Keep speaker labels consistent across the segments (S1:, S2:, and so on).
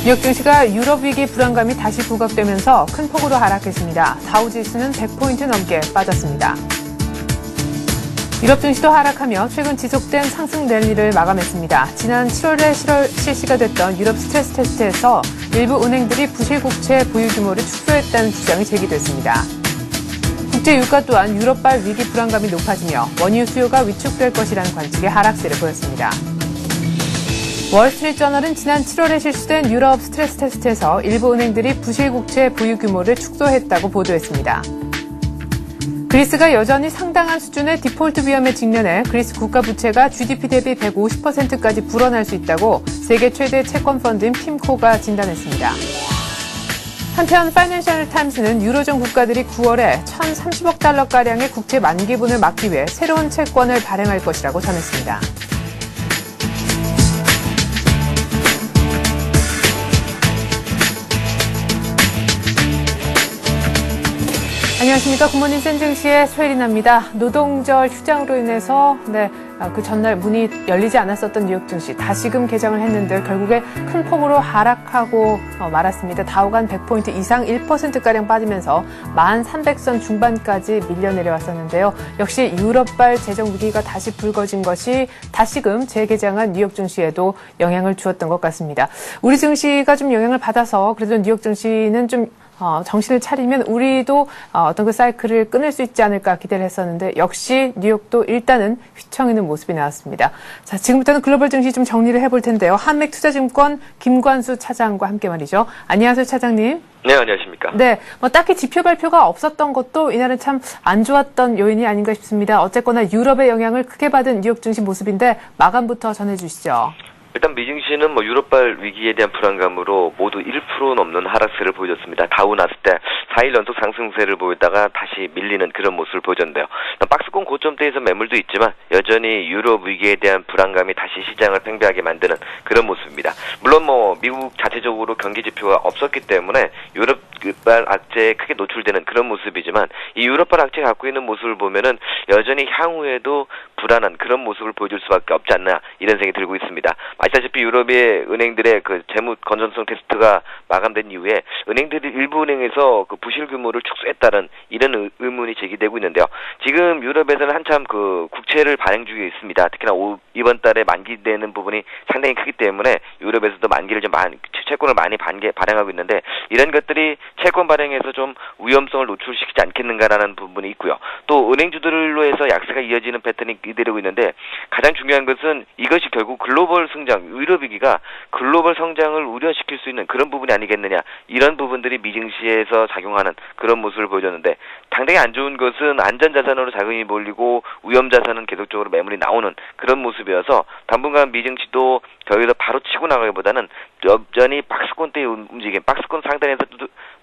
S1: 뉴욕 증시가 유럽 위기 불안감이 다시 부각되면서 큰 폭으로 하락했습니다. 다우지수는 100포인트 넘게 빠졌습니다. 유럽 증시도 하락하며 최근 지속된 상승 랠리를 마감했습니다. 지난 7월에 실시가 됐던 유럽 스트레스 테스트에서 일부 은행들이 부실 국채 보유 규모를 축소했다는 주장이 제기됐습니다. 국제 유가 또한 유럽발 위기 불안감이 높아지며 원유 수요가 위축될 것이라는 관측에 하락세를 보였습니다. 월스트리트저널은 지난 7월에 실시된 유럽 스트레스 테스트에서 일부 은행들이 부실 국채 보유 규모를 축소했다고 보도했습니다. 그리스가 여전히 상당한 수준의 디폴트 위험에 직면해 그리스 국가 부채가 GDP 대비 150%까지 불어날 수 있다고 세계 최대 채권 펀드인 핌코가 진단했습니다. 한편 파이낸셜 타임스는 유로존 국가들이 9월에 1,030억 달러가량의 국채 만기분을 막기 위해 새로운 채권을 발행할 것이라고 전했습니다. 안녕하십니까. 굿모닝 센증시의 최혜린입니다. 노동절 휴장으로 인해서 그 전날 문이 열리지 않았었던 뉴욕 증시 다시금 개장을 했는데 결국에 큰 폭으로 하락하고 말았습니다. 다우간 100포인트 이상 1%가량 빠지면서 1300선 중반까지 밀려 내려왔었는데요. 역시 유럽발 재정 위기가 다시 불거진 것이 다시금 재개장한 뉴욕 증시에도 영향을 주었던 것 같습니다. 우리 증시가 좀 영향을 받아서 그래도 뉴욕 증시는 좀 정신을 차리면 우리도 어떤 그 사이클을 끊을 수 있지 않을까 기대를 했었는데 역시 뉴욕도 일단은 휘청이는 모습이 나왔습니다. 자, 지금부터는 글로벌 증시 좀 정리를 해볼 텐데요. 한맥투자증권 김관수 차장과 함께 말이죠. 안녕하세요, 차장님.
S2: 네, 안녕하십니까.
S1: 네, 딱히 지표 발표가 없었던 것도 이날은 참 안 좋았던 요인이 아닌가 싶습니다. 어쨌거나 유럽의 영향을 크게 받은 뉴욕 증시 모습인데 마감부터 전해주시죠.
S2: 일단 미증시는 유럽발 위기에 대한 불안감으로 모두 1% 넘는 하락세를 보여줬습니다. 다우 나스 때 4일 연속 상승세를 보였다가 다시 밀리는 그런 모습을 보여줬는데요. 박스권 고점대에서 매물도 있지만 여전히 유럽 위기에 대한 불안감이 다시 시장을 팽배하게 만드는 그런 모습입니다. 물론 미국 자체적으로 경기 지표가 없었기 때문에 유럽발 악재에 크게 노출되는 그런 모습이지만 이 유럽발 악재가 갖고 있는 모습을 보면은 여전히 향후에도 불안한 그런 모습을 보여줄 수밖에 없지 않나 이런 생각이 들고 있습니다. 아시다시피 유럽의 은행들의 그 재무 건전성 테스트가 마감된 이후에 은행들이 일부 은행에서 그 부실 규모를 축소했다는 이런 의문이 제기되고 있는데요. 지금 유럽에서는 한참 그 국채를 발행 중에 있습니다. 특히나 이번 달에 만기되는 부분이 상당히 크기 때문에 유럽에서도 만기를 채권을 많이 발행하고 있는데 이런 것들이 채권 발행에서 좀 위험성을 노출시키지 않겠는가라는 부분이 있고요. 또 은행주들로 해서 약세가 이어지는 패턴이 이대로 있는데 가장 중요한 것은 이것이 결국 글로벌 성장, 유럽 위기가 글로벌 성장을 우려시킬 수 있는 그런 부분이 아니겠느냐 이런 부분들이 미증시에서 작용하는 그런 모습을 보여줬는데 상당히 안 좋은 것은 안전자산으로 자금이 몰리고 위험자산은 계속적으로 매물이 나오는 그런 모습이어서 당분간 미증시도 저기서 바로 치고 나가기보다는 여전히 박스권대의 움직임, 박스권 상단에서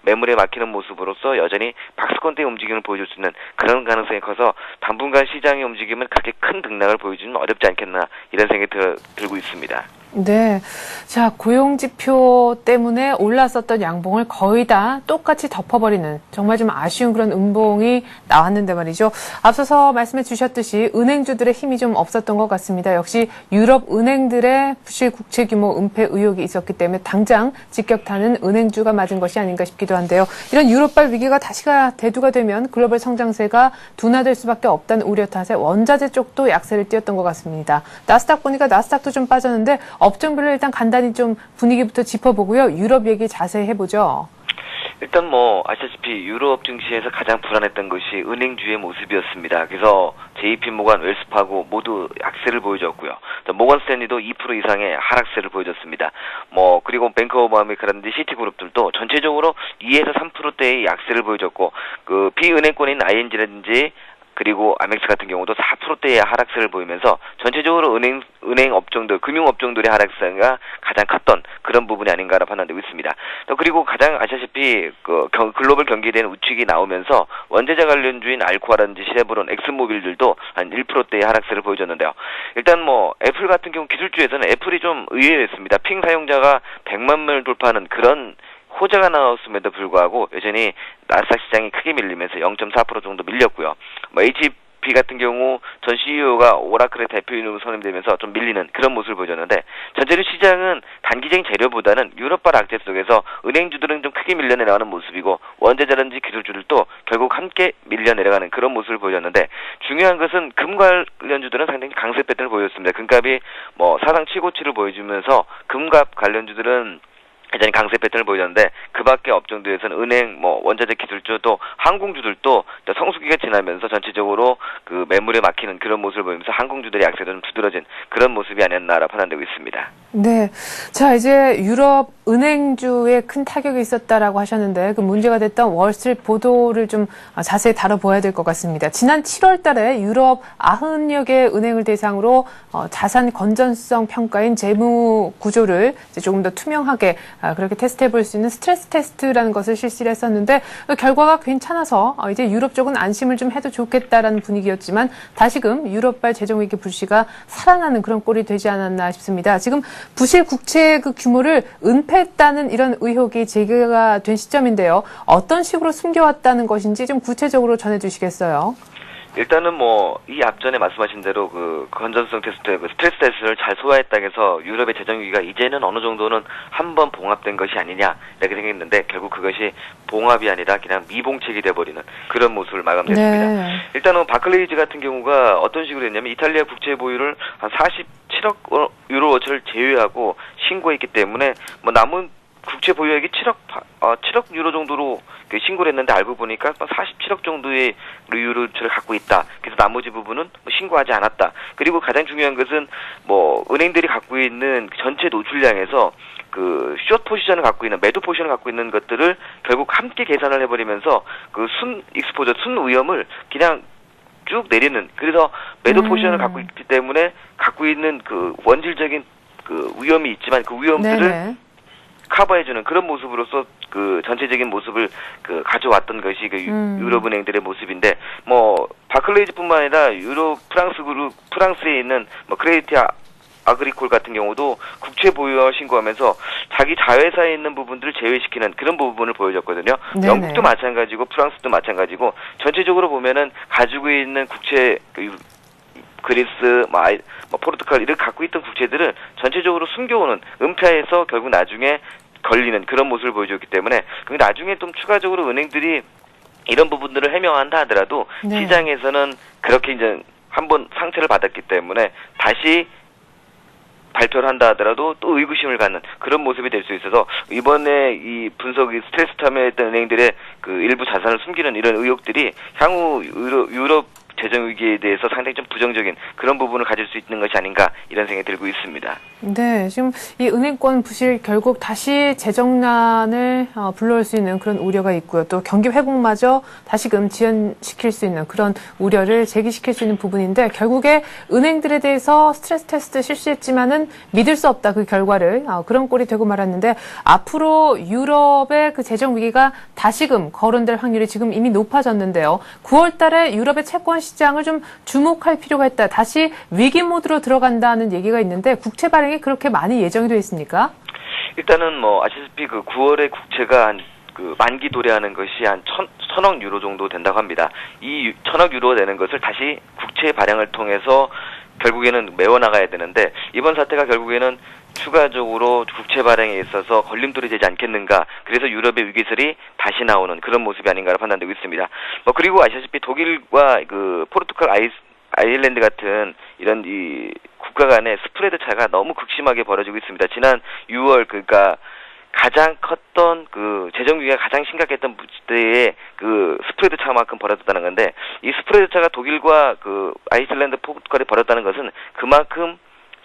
S2: 매물에 막히는 모습으로서 여전히 박스권대의 움직임을 보여줄 수 있는 그런 가능성이 커서 당분간 시장의 움직임은 그렇게 큰 등락을 보여주는 어렵지 않겠나 이런 생각이 들고 있습니다.
S1: 네. 자, 고용지표 때문에 올랐었던 양봉을 거의 다 똑같이 덮어버리는 정말 좀 아쉬운 그런 음봉이 나왔는데 말이죠. 앞서서 말씀해 주셨듯이 은행주들의 힘이 좀 없었던 것 같습니다. 역시 유럽 은행들의 부실 국채 규모 은폐 의혹이 있었기 때문에 당장 직격탄은 은행주가 맞은 것이 아닌가 싶기도 한데요. 이런 유럽발 위기가 다시가 대두가 되면 글로벌 성장세가 둔화될 수밖에 없다는 우려 탓에 원자재 쪽도 약세를 띄었던 것 같습니다. 나스닥 보니까 나스닥도 좀 빠졌는데 업종별로 일단 간단히 좀 분위기부터 짚어보고요. 유럽 얘기 자세히 해보죠.
S2: 일단 아시다시피 유럽 증시에서 가장 불안했던 것이 은행주의 모습이었습니다. 그래서 JP 모건, 웰스파고 모두 약세를 보여줬고요. 모건 스탠리도 2% 이상의 하락세를 보여줬습니다. 그리고 뱅크 오브 아메리카라든지 시티그룹들도 전체적으로 2에서 3%대의 약세를 보여줬고 그 비은행권인 ING라든지 그리고 아멕스 같은 경우도 4%대의 하락세를 보이면서 전체적으로 은행 업종들, 금융 업종들의 하락세가 가장 컸던 그런 부분이 아닌가라고 판단되고 있습니다. 또 그리고 가장 아시다시피 글로벌 경기에 대한 우측이 나오면서 원자재 관련주인 알코아라든지 시레브론, 엑스모빌들도 한 1%대의 하락세를 보여줬는데요. 일단 애플 같은 경우 기술주에서는 애플이 좀 의외였습니다. 핑 사용자가 100만 명을 돌파하는 그런 호재가 나왔음에도 불구하고 여전히 나스닥 시장이 크게 밀리면서 0.4% 정도 밀렸고요. HP 같은 경우 전 CEO가 오라클의 대표인으로 선임되면서 좀 밀리는 그런 모습을 보여줬는데 전체적인 시장은 단기적인 재료보다는 유럽발 악재 속에서 은행주들은 좀 크게 밀려 내려가는 모습이고 원자재라든지 기술주들도 결국 함께 밀려 내려가는 그런 모습을 보였는데 중요한 것은 금 관련주들은 상당히 강세 패턴을 보였습니다. 금값이 뭐 사상 최고치를 보여주면서 금값 관련주들은 여전히 강세 패턴을 보여줬는데 그 밖에 업종들에서는 은행, 뭐 원자재 기술주 또 항공주들도 성수기가 지나면서 전체적으로 그 매물에 막히는 그런 모습을 보이면서 항공주들의 약세도 좀 두드러진 그런 모습이 아니었나라 판단되고 있습니다.
S1: 네. 자, 이제 유럽 은행주에 큰 타격이 있었다라고 하셨는데 그 문제가 됐던 월스트리트 보도를 좀 자세히 다뤄봐야 될 것 같습니다. 지난 7월 달에 유럽 90여 개 은행을 대상으로 자산 건전성 평가인 재무 구조를 이제 조금 더 투명하게 그렇게 테스트해 볼 수 있는 스트레스 테스트라는 것을 실시를 했었는데 그 결과가 괜찮아서 이제 유럽 쪽은 안심을 좀 해도 좋겠다라는 분위기였지만 다시금 유럽발 재정위기 불씨가 살아나는 그런 꼴이 되지 않았나 싶습니다. 지금 부실 국채 그 규모를 은폐했다는 이런 의혹이 제기가 된 시점인데요. 어떤 식으로 숨겨왔다는 것인지 좀 구체적으로 전해주시겠어요?
S2: 일단은 뭐 이 앞전에 말씀하신 대로 그 건전성 테스트, 그 스트레스 테스트를 잘 소화했다고 해서 유럽의 재정 위기가 이제는 어느 정도는 한번 봉합된 것이 아니냐 이렇게 생각했는데 결국 그것이 봉합이 아니라 그냥 미봉책이 돼버리는 그런 모습을 마감됐습니다.
S1: 네.
S2: 일단은 바클레이즈 같은 경우가 어떤 식으로 했냐면 이탈리아 국채 보유를 한 47억 유로워치를 제외하고 신고했기 때문에 뭐 남은 국채 보유액이 7억 유로 정도로 신고를 했는데 알고 보니까 47억 정도의 유로를 갖고 있다. 그래서 나머지 부분은 신고하지 않았다. 그리고 가장 중요한 것은 뭐 은행들이 갖고 있는 전체 노출량에서 그 숏 포지션을 갖고 있는 매도 포지션을 갖고 있는 것들을 결국 함께 계산을 해버리면서 그 순 익스포저 순 위험을 그냥 쭉 내리는 그래서 매도 포지션을 갖고 있기 때문에 갖고 있는 그 원질적인 그 위험이 있지만 그 위험들을
S1: 네네.
S2: 커버해주는 그런 모습으로서 그 전체적인 모습을 그 가져왔던 것이 그 유럽 은행들의 모습인데 뭐 바클레이즈뿐만 아니라 유럽 프랑스에 있는 뭐 크레디트 아그리콜 같은 경우도 국채 보유와 신고하면서 자기 자회사에 있는 부분들을 제외시키는 그런 부분을 보여줬거든요.
S1: 네네.
S2: 영국도 마찬가지고 프랑스도 마찬가지고 전체적으로 보면은 가지고 있는 국채 그리스, 포르투갈 이렇게 갖고 있던 국채들을 전체적으로 숨겨오는 은폐해서 결국 나중에 걸리는 그런 모습을 보여줬기 때문에 나중에 좀 추가적으로 은행들이 이런 부분들을 해명한다 하더라도
S1: 네.
S2: 시장에서는 그렇게 이제 한번 상처를 받았기 때문에 다시 발표를 한다 하더라도 또 의구심을 갖는 그런 모습이 될 수 있어서 이번에 이 분석이 스트레스 참여했던 은행들의 그 일부 자산을 숨기는 이런 의혹들이 향후 유럽 재정 위기에 대해서 상당히 좀 부정적인 그런 부분을 가질 수 있는 것이 아닌가 이런 생각이 들고 있습니다.
S1: 네, 지금 이 은행권 부실 결국 다시 재정난을 불러올 수 있는 그런 우려가 있고요. 또 경기 회복마저 다시금 지연시킬 수 있는 그런 우려를 제기시킬 수 있는 부분인데 결국에 은행들에 대해서 스트레스 테스트 실시했지만은 믿을 수 없다 그 결과를 그런 꼴이 되고 말았는데 앞으로 유럽의 그 재정 위기가 다시금 거론될 확률이 지금 이미 높아졌는데요. 9월달에 유럽의 채권 시장을 좀 주목할 필요가 있다. 다시 위기 모드로 들어간다는 얘기가 있는데 국채 발행이 그렇게 많이 예정이 되어 있습니까?
S2: 일단은 뭐 아시다시피 그 9월에 국채가 한 그 만기 도래하는 것이 한 1,000억 유로 정도 된다고 합니다. 이 1,000억 유로 되는 것을 다시 국채 발행을 통해서 결국에는 메워나가야 되는데 이번 사태가 결국에는 추가적으로 국채 발행에 있어서 걸림돌이 되지 않겠는가. 그래서 유럽의 위기설이 다시 나오는 그런 모습이 아닌가로 판단되고 있습니다. 뭐 그리고 아시다시피 독일과 그 포르투갈, 아일랜드 같은 이런 이 국가 간의 스프레드 차가 너무 극심하게 벌어지고 있습니다. 지난 6월 그러니까 가장 컸던 그 재정 위기가 가장 심각했던 때에 그 스프레드 차만큼 벌어졌다는 건데 이 스프레드 차가 독일과 그 아이슬란드, 포르투갈이 벌어졌다는 것은 그만큼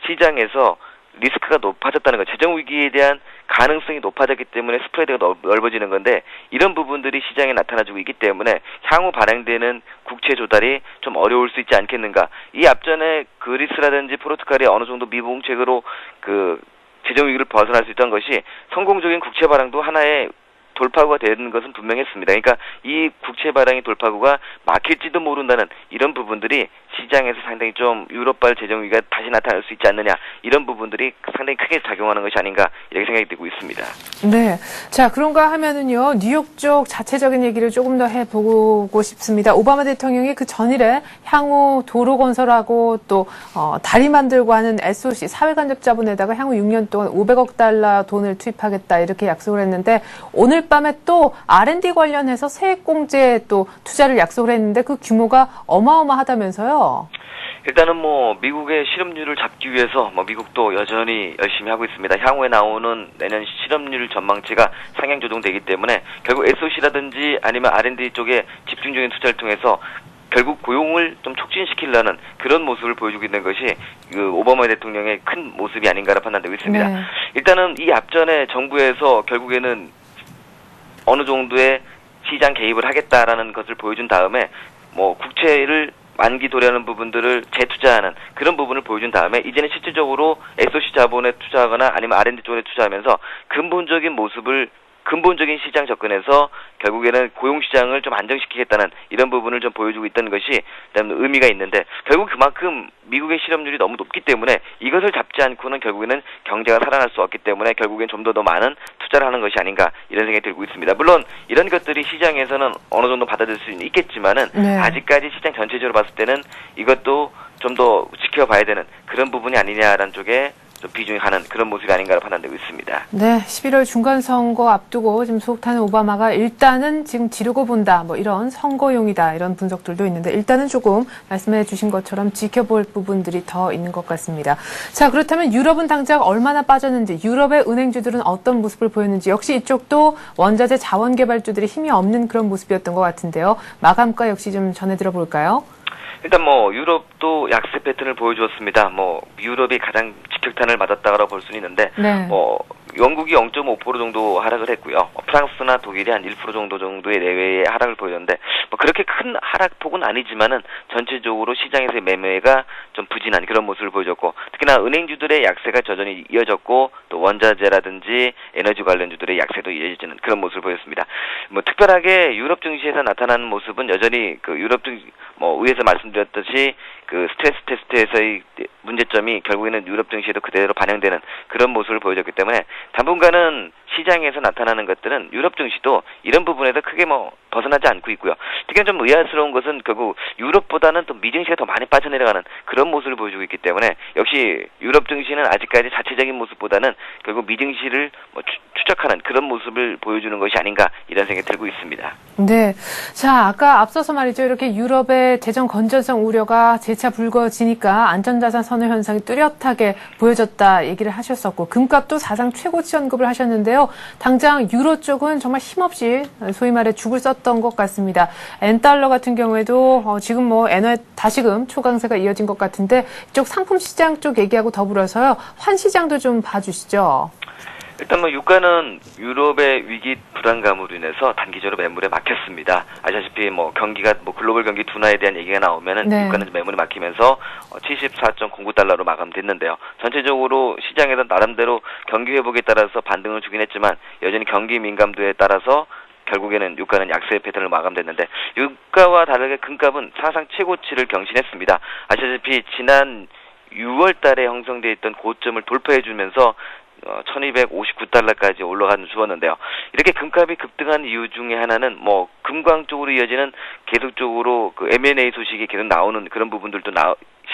S2: 시장에서 리스크가 높아졌다는 것, 재정 위기에 대한 가능성이 높아졌기 때문에 스프레드가 넓어지는 건데 이런 부분들이 시장에 나타나주고 있기 때문에 향후 발행되는 국채 조달이 좀 어려울 수 있지 않겠는가. 이 앞전에 그리스라든지 포르투갈이 어느 정도 미봉책으로 그 재정 위기를 벗어날 수 있던 것이 성공적인 국채 발행도 하나의 돌파구가 되는 것은 분명했습니다. 그러니까 이 국채 발행의 돌파구가 막힐지도 모른다는 이런 부분들이 시장에서 상당히 좀 유럽발 재정 위기가 다시 나타날 수 있지 않느냐, 이런 부분들이 상당히 크게 작용하는 것이 아닌가 이렇게 생각이 들고 있습니다.
S1: 네. 자, 그런가 하면은요, 뉴욕 쪽 자체적인 얘기를 조금 더 해보고 싶습니다. 오바마 대통령이 그 전일에 향후 도로 건설하고 또 다리 만들고 하는 SOC 사회간접자본에다가 향후 6년 동안 500억 달러 돈을 투입하겠다 이렇게 약속을 했는데, 오늘 밤에 또 R&D 관련해서 세액공제 또 투자를 약속을 했는데 그 규모가 어마어마하다면서요.
S2: 일단은 뭐 미국의 실업률을 잡기 위해서 뭐 미국도 여전히 열심히 하고 있습니다. 향후에 나오는 내년 실업률 전망치가 상향 조정되기 때문에 결국 SOC라든지 아니면 R&D 쪽에 집중적인 투자를 통해서 결국 고용을 좀 촉진시키려는 그런 모습을 보여주고 있는 것이 그 오바마 대통령의 큰 모습이 아닌가라 판단되고 있습니다.
S1: 네.
S2: 일단은 이 앞전에 정부에서 결국에는 어느 정도의 시장 개입을 하겠다라는 것을 보여준 다음에 뭐 국채를 만기 도래하는 부분들을 재투자하는 그런 부분을 보여준 다음에 이제는 실질적으로 SOC 자본에 투자하거나 아니면 R&D 쪽에 투자하면서 근본적인 시장 접근에서 결국에는 고용시장을 좀 안정시키겠다는 이런 부분을 좀 보여주고 있다는 것이 의미가 있는데, 결국 그만큼 미국의 실업률이 너무 높기 때문에 이것을 잡지 않고는 결국에는 경제가 살아날 수 없기 때문에 결국엔 좀 더 많은 투자를 하는 것이 아닌가 이런 생각이 들고 있습니다. 물론 이런 것들이 시장에서는 어느 정도 받아들일 수 있겠지만은
S1: 네.
S2: 아직까지 시장 전체적으로 봤을 때는 이것도 좀 더 지켜봐야 되는 그런 부분이 아니냐라는 쪽에 좀 비중이 가는 그런 모습이 아닌가로 판단되고 있습니다.
S1: 네, 11월 중간선거 앞두고 지금 소속타는 오바마가 일단은 지금 지르고 본다, 뭐 이런 선거용이다, 이런 분석들도 있는데 일단은 조금 말씀해 주신 것처럼 지켜볼 부분들이 더 있는 것 같습니다. 자, 그렇다면 유럽은 당장 얼마나 빠졌는지, 유럽의 은행주들은 어떤 모습을 보였는지, 역시 이쪽도 원자재 자원개발주들이 힘이 없는 그런 모습이었던 것 같은데요. 마감가 역시 좀 전해 들어볼까요?
S2: 일단 뭐 유럽도 약세 패턴을 보여주었습니다. 뭐 유럽이 가장 직격탄을 맞았다고 볼 수는 있는데,
S1: 네.
S2: 뭐 영국이 0.5% 정도 하락을 했고요. 프랑스나 독일이 한 1% 정도의 내외의 하락을 보였는데, 뭐 그렇게 큰 하락폭은 아니지만은 전체적으로 시장에서의 매매가 좀 부진한 그런 모습을 보여줬고, 특히나 은행주들의 약세가 여전히 이어졌고, 또 원자재라든지 에너지 관련주들의 약세도 이어지는 그런 모습을 보였습니다. 뭐 특별하게 유럽 증시에서 나타나는 모습은 여전히 그 유럽 증시, 뭐 위에서 말씀드렸듯이 그 스트레스 테스트에서의 문제점이 결국에는 유럽 증시에도 그대로 반영되는 그런 모습을 보여줬기 때문에 당분간은 시장에서 나타나는 것들은 유럽 증시도 이런 부분에서 크게 뭐 벗어나지 않고 있고요. 특히 좀 의아스러운 것은 결국 유럽보다는 또 미증시가 더 많이 빠져내려가는 그런 모습을 보여주고 있기 때문에 역시 유럽 증시는 아직까지 자체적인 모습보다는 결국 미증시를 뭐 추적하는 그런 모습을 보여주는 것이 아닌가 이런 생각이 들고 있습니다.
S1: 네. 자, 아까 앞서서 말이죠. 이렇게 유럽의 재정 건전성 우려가 재차 불거지니까 안전자산 선호 현상이 뚜렷하게 보여졌다 얘기를 하셨었고, 금값도 사상 최고치 언급을 하셨는데요. 당장 유로 쪽은 정말 힘없이 소위 말해 죽을 썼던 것 같습니다. 엔달러 같은 경우에도 지금 뭐 엔화의 다시금 초강세가 이어진 것 같은데, 이쪽 상품 시장 쪽 얘기하고 더불어서요. 환 시장도 좀 봐주시죠.
S2: 일단 뭐 유가는 유럽의 위기 불안감으로 인해서 단기적으로 매물에 막혔습니다. 아시다시피 뭐 경기가 뭐 글로벌 경기 둔화에 대한 얘기가 나오면은
S1: 네.
S2: 유가는 매물이 막히면서 74.09달러로 마감됐는데요. 전체적으로 시장에서 나름대로 경기 회복에 따라서 반등을 주긴 했지만 여전히 경기 민감도에 따라서 결국에는 유가는 약세 패턴을 마감됐는데, 유가와 다르게 금값은 사상 최고치를 경신했습니다. 아시다시피 지난 6월 달에 형성되어 있던 고점을 돌파해주면서 1259달러까지 올라가는 주었는데요. 이렇게 금값이 급등한 이유 중에 하나는 뭐 금광 쪽으로 이어지는 계속적으로 그 M&A 소식이 계속 나오는 그런 부분들도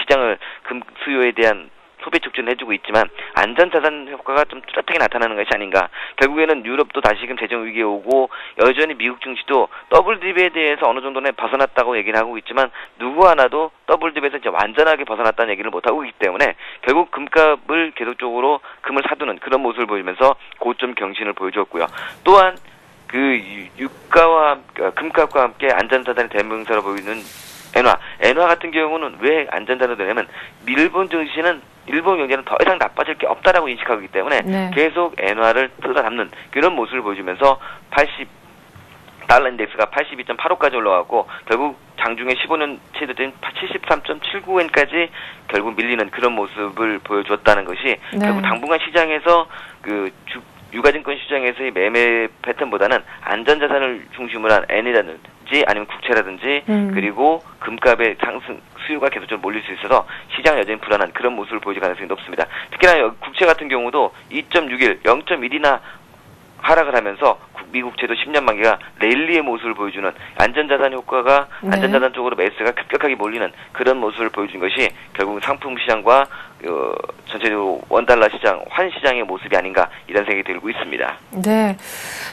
S2: 시장을 금 수요에 대한 소비 촉진을 해주고 있지만 안전자산 효과가 좀 뚜렷하게 나타나는 것이 아닌가. 결국에는 유럽도 다시금 재정 위기에 오고 여전히 미국 증시도 더블딥에 대해서 어느 정도는 벗어났다고 얘기를 하고 있지만 누구 하나도 더블딥에서 이제 완전하게 벗어났다는 얘기를 못하고 있기 때문에 결국 금값을 계속적으로 금을 사두는 그런 모습을 보이면서 고점 경신을 보여주었고요. 또한 그 유가와 금값과 함께 안전자산의 대명사로 보이는 엔화 같은 경우는 왜 안전자산이 되냐면 일본 증시는 일본 경제는 더 이상 나빠질 게 없다라고 인식하기 때문에
S1: 네.
S2: 계속 엔화를 뜯어담는 그런 모습을 보여주면서 달러 인덱스가 82.85까지 올라갔고 결국 장중에 15년 최저된 73.79엔까지 결국 밀리는 그런 모습을 보여줬다는 것이
S1: 네.
S2: 결국 당분간 시장에서 그 유가증권 시장에서의 매매 패턴보다는 안전자산을 중심으로 한 N이라든지 아니면 국채라든지 그리고 금값의 상승 수요가 계속적으로 몰릴 수 있어서 시장 여전히 불안한 그런 모습을 보여줄 가능성이 높습니다. 특히나 국채 같은 경우도 2.61, 0.1이나 하락을 하면서 미국채도 10년 만기가 랠리의 모습을 보여주는 안전자산 효과가 안전자산 쪽으로 매수가 급격하게 몰리는 그런 모습을 보여준 것이 결국 상품 시장과 전체적으로 원달러 시장, 환 시장의 모습이 아닌가 이런 생각이 들고 있습니다.
S1: 네.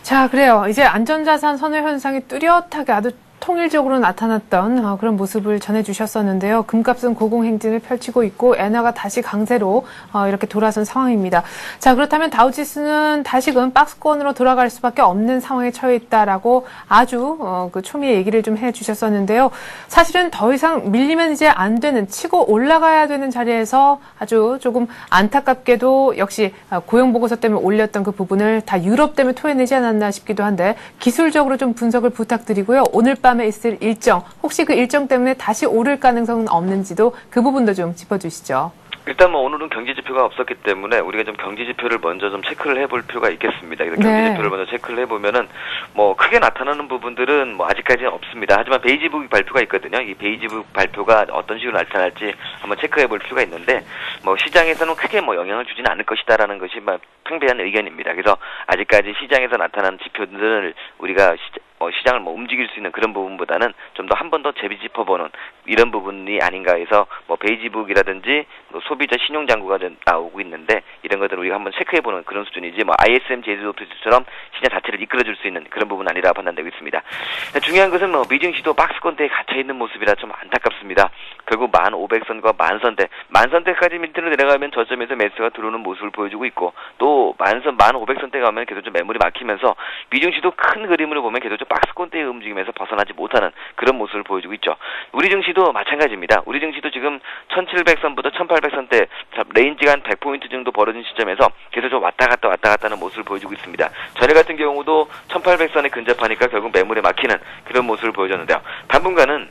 S1: 자, 그래요. 이제 안전자산 선호 현상이 뚜렷하게 아주 통일적으로 나타났던 그런 모습을 전해주셨었는데요. 금값은 고공행진을 펼치고 있고 엔화가 다시 강세로 이렇게 돌아선 상황입니다. 자, 그렇다면 다우지수는 다시금 박스권으로 돌아갈 수밖에 없는 상황에 처해 있다라고 아주 그 초미의 얘기를 좀 해주셨었는데요. 사실은 더 이상 밀리면 이제 안 되는, 치고 올라가야 되는 자리에서 아주 조금 안타깝게도 역시 고용보고서 때문에 올렸던 그 부분을 다 유럽 때문에 토해내지 않았나 싶기도 한데 기술적으로 좀 분석을 부탁드리고요. 오늘 밤에 있을 일정, 혹시 그 일정 때문에 다시 오를 가능성은 없는지도 그 부분도 좀 짚어주시죠.
S2: 일단 뭐 오늘은 경제 지표가 없었기 때문에 우리가 좀 경제 지표를 먼저 좀 체크를 해볼 필요가 있겠습니다. 그래서 경제 지표를 먼저 체크를 해보면은 뭐 크게 나타나는 부분들은 뭐 아직까지는 없습니다. 하지만 베이지북 발표가 있거든요. 이 베이지북 발표가 어떤 식으로 나타날지 한번 체크해볼 필요가 있는데 뭐 시장에서는 크게 뭐 영향을 주지는 않을 것이다라는 것이 팽배한 의견입니다. 그래서 아직까지 시장에서 나타난 지표들을 우리가 시장을 뭐 움직일 수 있는 그런 부분보다는 좀 더 한 번 더 재비짚어보는 이런 부분이 아닌가 해서 뭐 베이지북이라든지 뭐 소비자 신용장구가 나오고 있는데 이런 것들을 우리가 한번 체크해보는 그런 수준이지 뭐 ISM 제조업체처럼 시장 자체를 이끌어줄 수 있는 그런 부분은 아니라 판단되고 있습니다. 중요한 것은 뭐 미증시도 박스권대에 갇혀있는 모습이라 좀 안타깝습니다. 결국 1500선과 만선대까지 밑으로 내려가면 저점에서 매수가 들어오는 모습을 보여주고 있고 또 1500선대 가면 계속 매물이 막히면서 미증시도 큰 그림으로 보면 계속 박스권대의 움직임에서 벗어나지 못하는 그런 모습을 보여주고 있죠. 우리 증시도 마찬가지입니다. 우리 증시도 지금 1700선부터 1800선대 레인지가 한 100포인트 정도 벌어진 시점에서 계속 좀 왔다 갔다 하는 모습을 보여주고 있습니다. 전에 같은 경우도 1800선에 근접하니까 결국 매물에 막히는 그런 모습을 보여줬는데요. 당분간은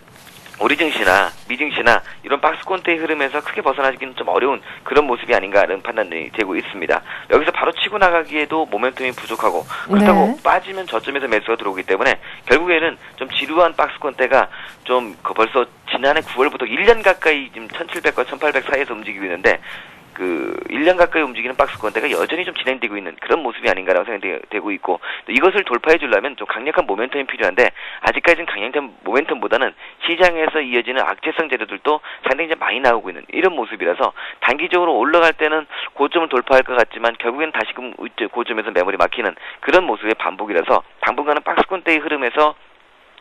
S2: 우리 증시나 미증시나 이런 박스권대의 흐름에서 크게 벗어나기는 좀 어려운 그런 모습이 아닌가라는 판단이 되고 있습니다. 여기서 바로 치고 나가기에도 모멘텀이 부족하고 그렇다고 빠지면 저점에서 매수가 들어오기 때문에 결국에는 좀 지루한 박스권대가 좀 벌써 지난해 9월부터 1년 가까이 지금 1700과 1800 사이에서 움직이고 있는데 그 1년 가까이 움직이는 박스권대가 여전히 좀 진행되고 있는 그런 모습이 아닌가라고 생각되고 있고 또 이것을 돌파해 주려면 좀 강력한 모멘텀이 필요한데 아직까지는 강력한 모멘텀보다는 시장에서 이어지는 악재성 재료들도 상당히 좀 많이 나오고 있는 이런 모습이라서 단기적으로 올라갈 때는 고점을 돌파할 것 같지만 결국엔 다시금 고점에서 매물이 막히는 그런 모습의 반복이라서 당분간은 박스권대의 흐름에서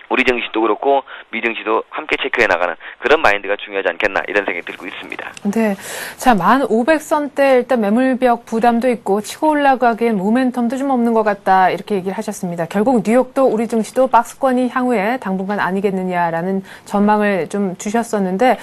S2: 우리 증시도 그렇고 미증시도 함께 체크해 나가는 그런 마인드가 중요하지 않겠나 이런 생각이 들고 있습니다.
S1: 네, 자 1500선대 일단 매물벽 부담도 있고 치고 올라가기엔 모멘텀도 좀 없는 것 같다 이렇게 얘기를 하셨습니다. 결국 뉴욕도 우리 증시도 박스권이 향후에 당분간 아니겠느냐라는 전망을 좀 주셨었는데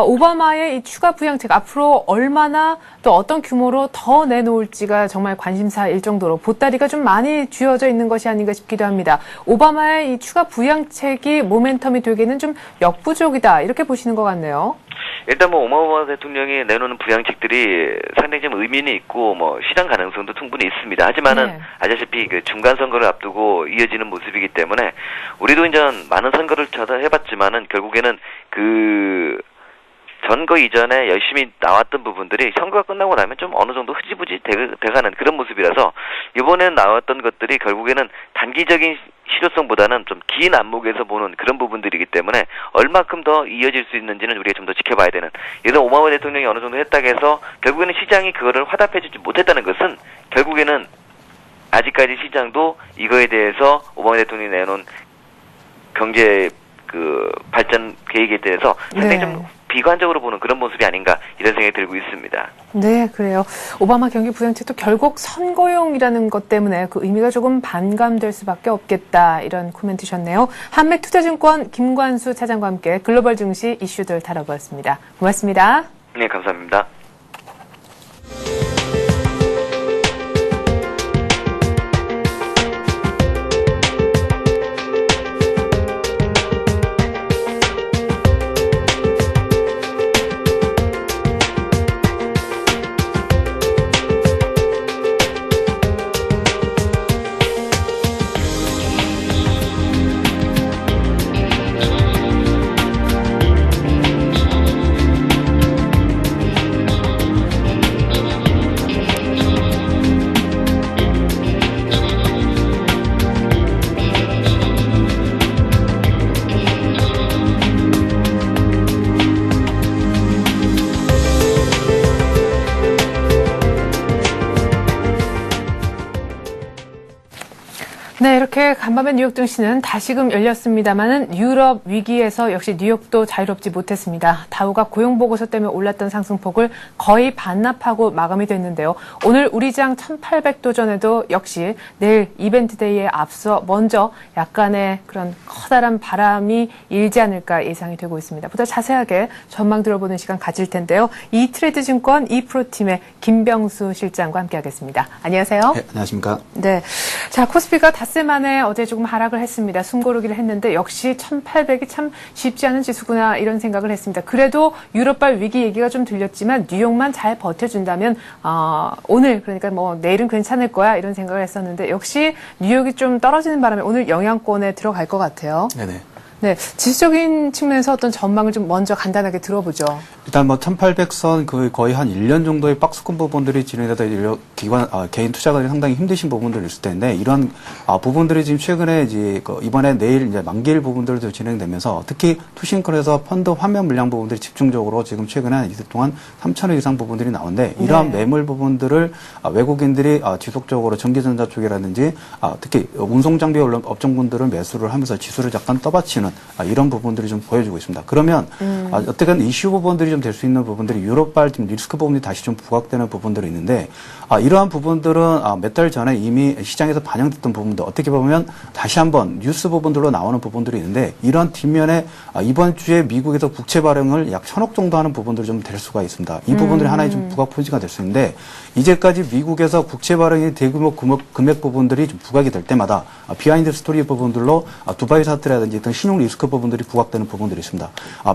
S1: 오바마의 이 추가 부양책 앞으로 얼마나 또 어떤 규모로 더 내놓을지가 정말 관심사일 정도로 보따리가 좀 많이 쥐어져 있는 것이 아닌가 싶기도 합니다. 오바마의 이 추가 부양책이 모멘텀이 되기는 좀 역부족이다 이렇게 보시는 것 같네요.
S2: 일단 뭐 오바마 대통령이 내놓는 부양책들이 상당히 좀 의미는 있고 뭐 실현 가능성도 충분히 있습니다. 하지만은 아시다시피 그 중간 선거를 앞두고 이어지는 모습이기 때문에 우리도 이제 많은 선거를 해봤지만은 결국에는 그 선거 이전에 열심히 나왔던 부분들이 선거가 끝나고 나면 좀 어느 정도 흐지부지 돼가는 그런 모습이라서 이번에 나왔던 것들이 결국에는 단기적인 실효성보다는 좀 긴 안목에서 보는 그런 부분들이기 때문에 얼마큼 더 이어질 수 있는지는 우리가 좀 더 지켜봐야 되는. 예를 들어 오바마 대통령이 어느 정도 했다고 해서 결국에는 시장이 그거를 화답해주지 못했다는 것은 결국에는 아직까지 시장도 이거에 대해서 오바마 대통령이 내놓은 경제 그 발전 계획에 대해서 상당히 좀 비관적으로 보는 그런 모습이 아닌가 이런 생각이 들고 있습니다.
S1: 네, 그래요. 오바마 경기 부양책도 결국 선거용이라는 것 때문에 그 의미가 조금 반감될 수밖에 없겠다 이런 코멘트셨네요. 한맥투자증권 김관수 차장과 함께 글로벌 증시 이슈들 다뤄보았습니다. 고맙습니다.
S2: 네, 감사합니다.
S1: 네, 이렇게 간밤에 뉴욕 증시는 다시금 열렸습니다만은 유럽 위기에서 역시 뉴욕도 자유롭지 못했습니다. 다우가 고용 보고서 때문에 올랐던 상승폭을 거의 반납하고 마감이 됐는데요. 오늘 우리장 1800도전에도 역시 내일 이벤트 데이에 앞서 먼저 약간의 그런 커다란 바람이 일지 않을까 예상이 되고 있습니다. 보다 자세하게 전망 들어보는 시간 가질 텐데요. 이트레이드증권 이프로팀의 김병수 실장과 함께하겠습니다. 안녕하세요.
S3: 네, 안녕하십니까.
S1: 네, 자 코스피가 닷새 만에 어제 조금 하락을 했습니다. 숨고르기를 했는데 역시 1800이 참 쉽지 않은 지수구나 이런 생각을 했습니다. 그래도 유럽발 위기 얘기가 좀 들렸지만 뉴욕만 잘 버텨준다면 오늘 그러니까 뭐 내일은 괜찮을 거야 이런 생각을 했었는데 역시 뉴욕이 좀 떨어지는 바람에 오늘 영향권에 들어갈 것 같아요.
S3: 네네.
S1: 네, 지수적인 측면에서 어떤 전망을 좀 먼저 간단하게 들어보죠.
S3: 일단 뭐 1800선 거의 한 1년 정도의 박스권 부분들이 진행되다 개인 투자가들이 상당히 힘드신 부분들이 있을 텐데 이런 부분들이 지금 최근에 이제 이번에 내일 이제 만기일 부분들도 진행되면서 특히 투신권에서 펀드 환매 물량 부분들이 집중적으로 지금 최근에 한 이틀 동안 3천억 이상 부분들이 나오는데 이러한 매물 부분들을 외국인들이 지속적으로 전기전자 쪽이라든지 특히 운송장비 업종군들을 매수를 하면서 지수를 약간 떠받치는 이런 부분들이 좀 보여주고 있습니다. 그러면 어떻든 이슈 부분들이 좀 될 수 있는 부분들이 유럽발 지금 리스크 부분이 다시 좀 부각되는 부분들이 있는데 이러한 부분들은 몇 달 전에 이미 시장에서 반영됐던 부분들 어떻게 보면 다시 한번 뉴스 부분들로 나오는 부분들이 있는데 이러한 뒷면에 이번 주에 미국에서 국채 발행을 약 1,000억 정도 하는 부분들이 좀 될 수가 있습니다. 이 부분들이 하나의 좀 부각 포인트가 될 수 있는데 이제까지 미국에서 국채 발행의 대규모 금액 부분들이 좀 부각이 될 때마다 비하인드 스토리 부분들로 두바이 사태라든지 어떤 신용 리스크 부분들이 부각되는 부분들이 있습니다.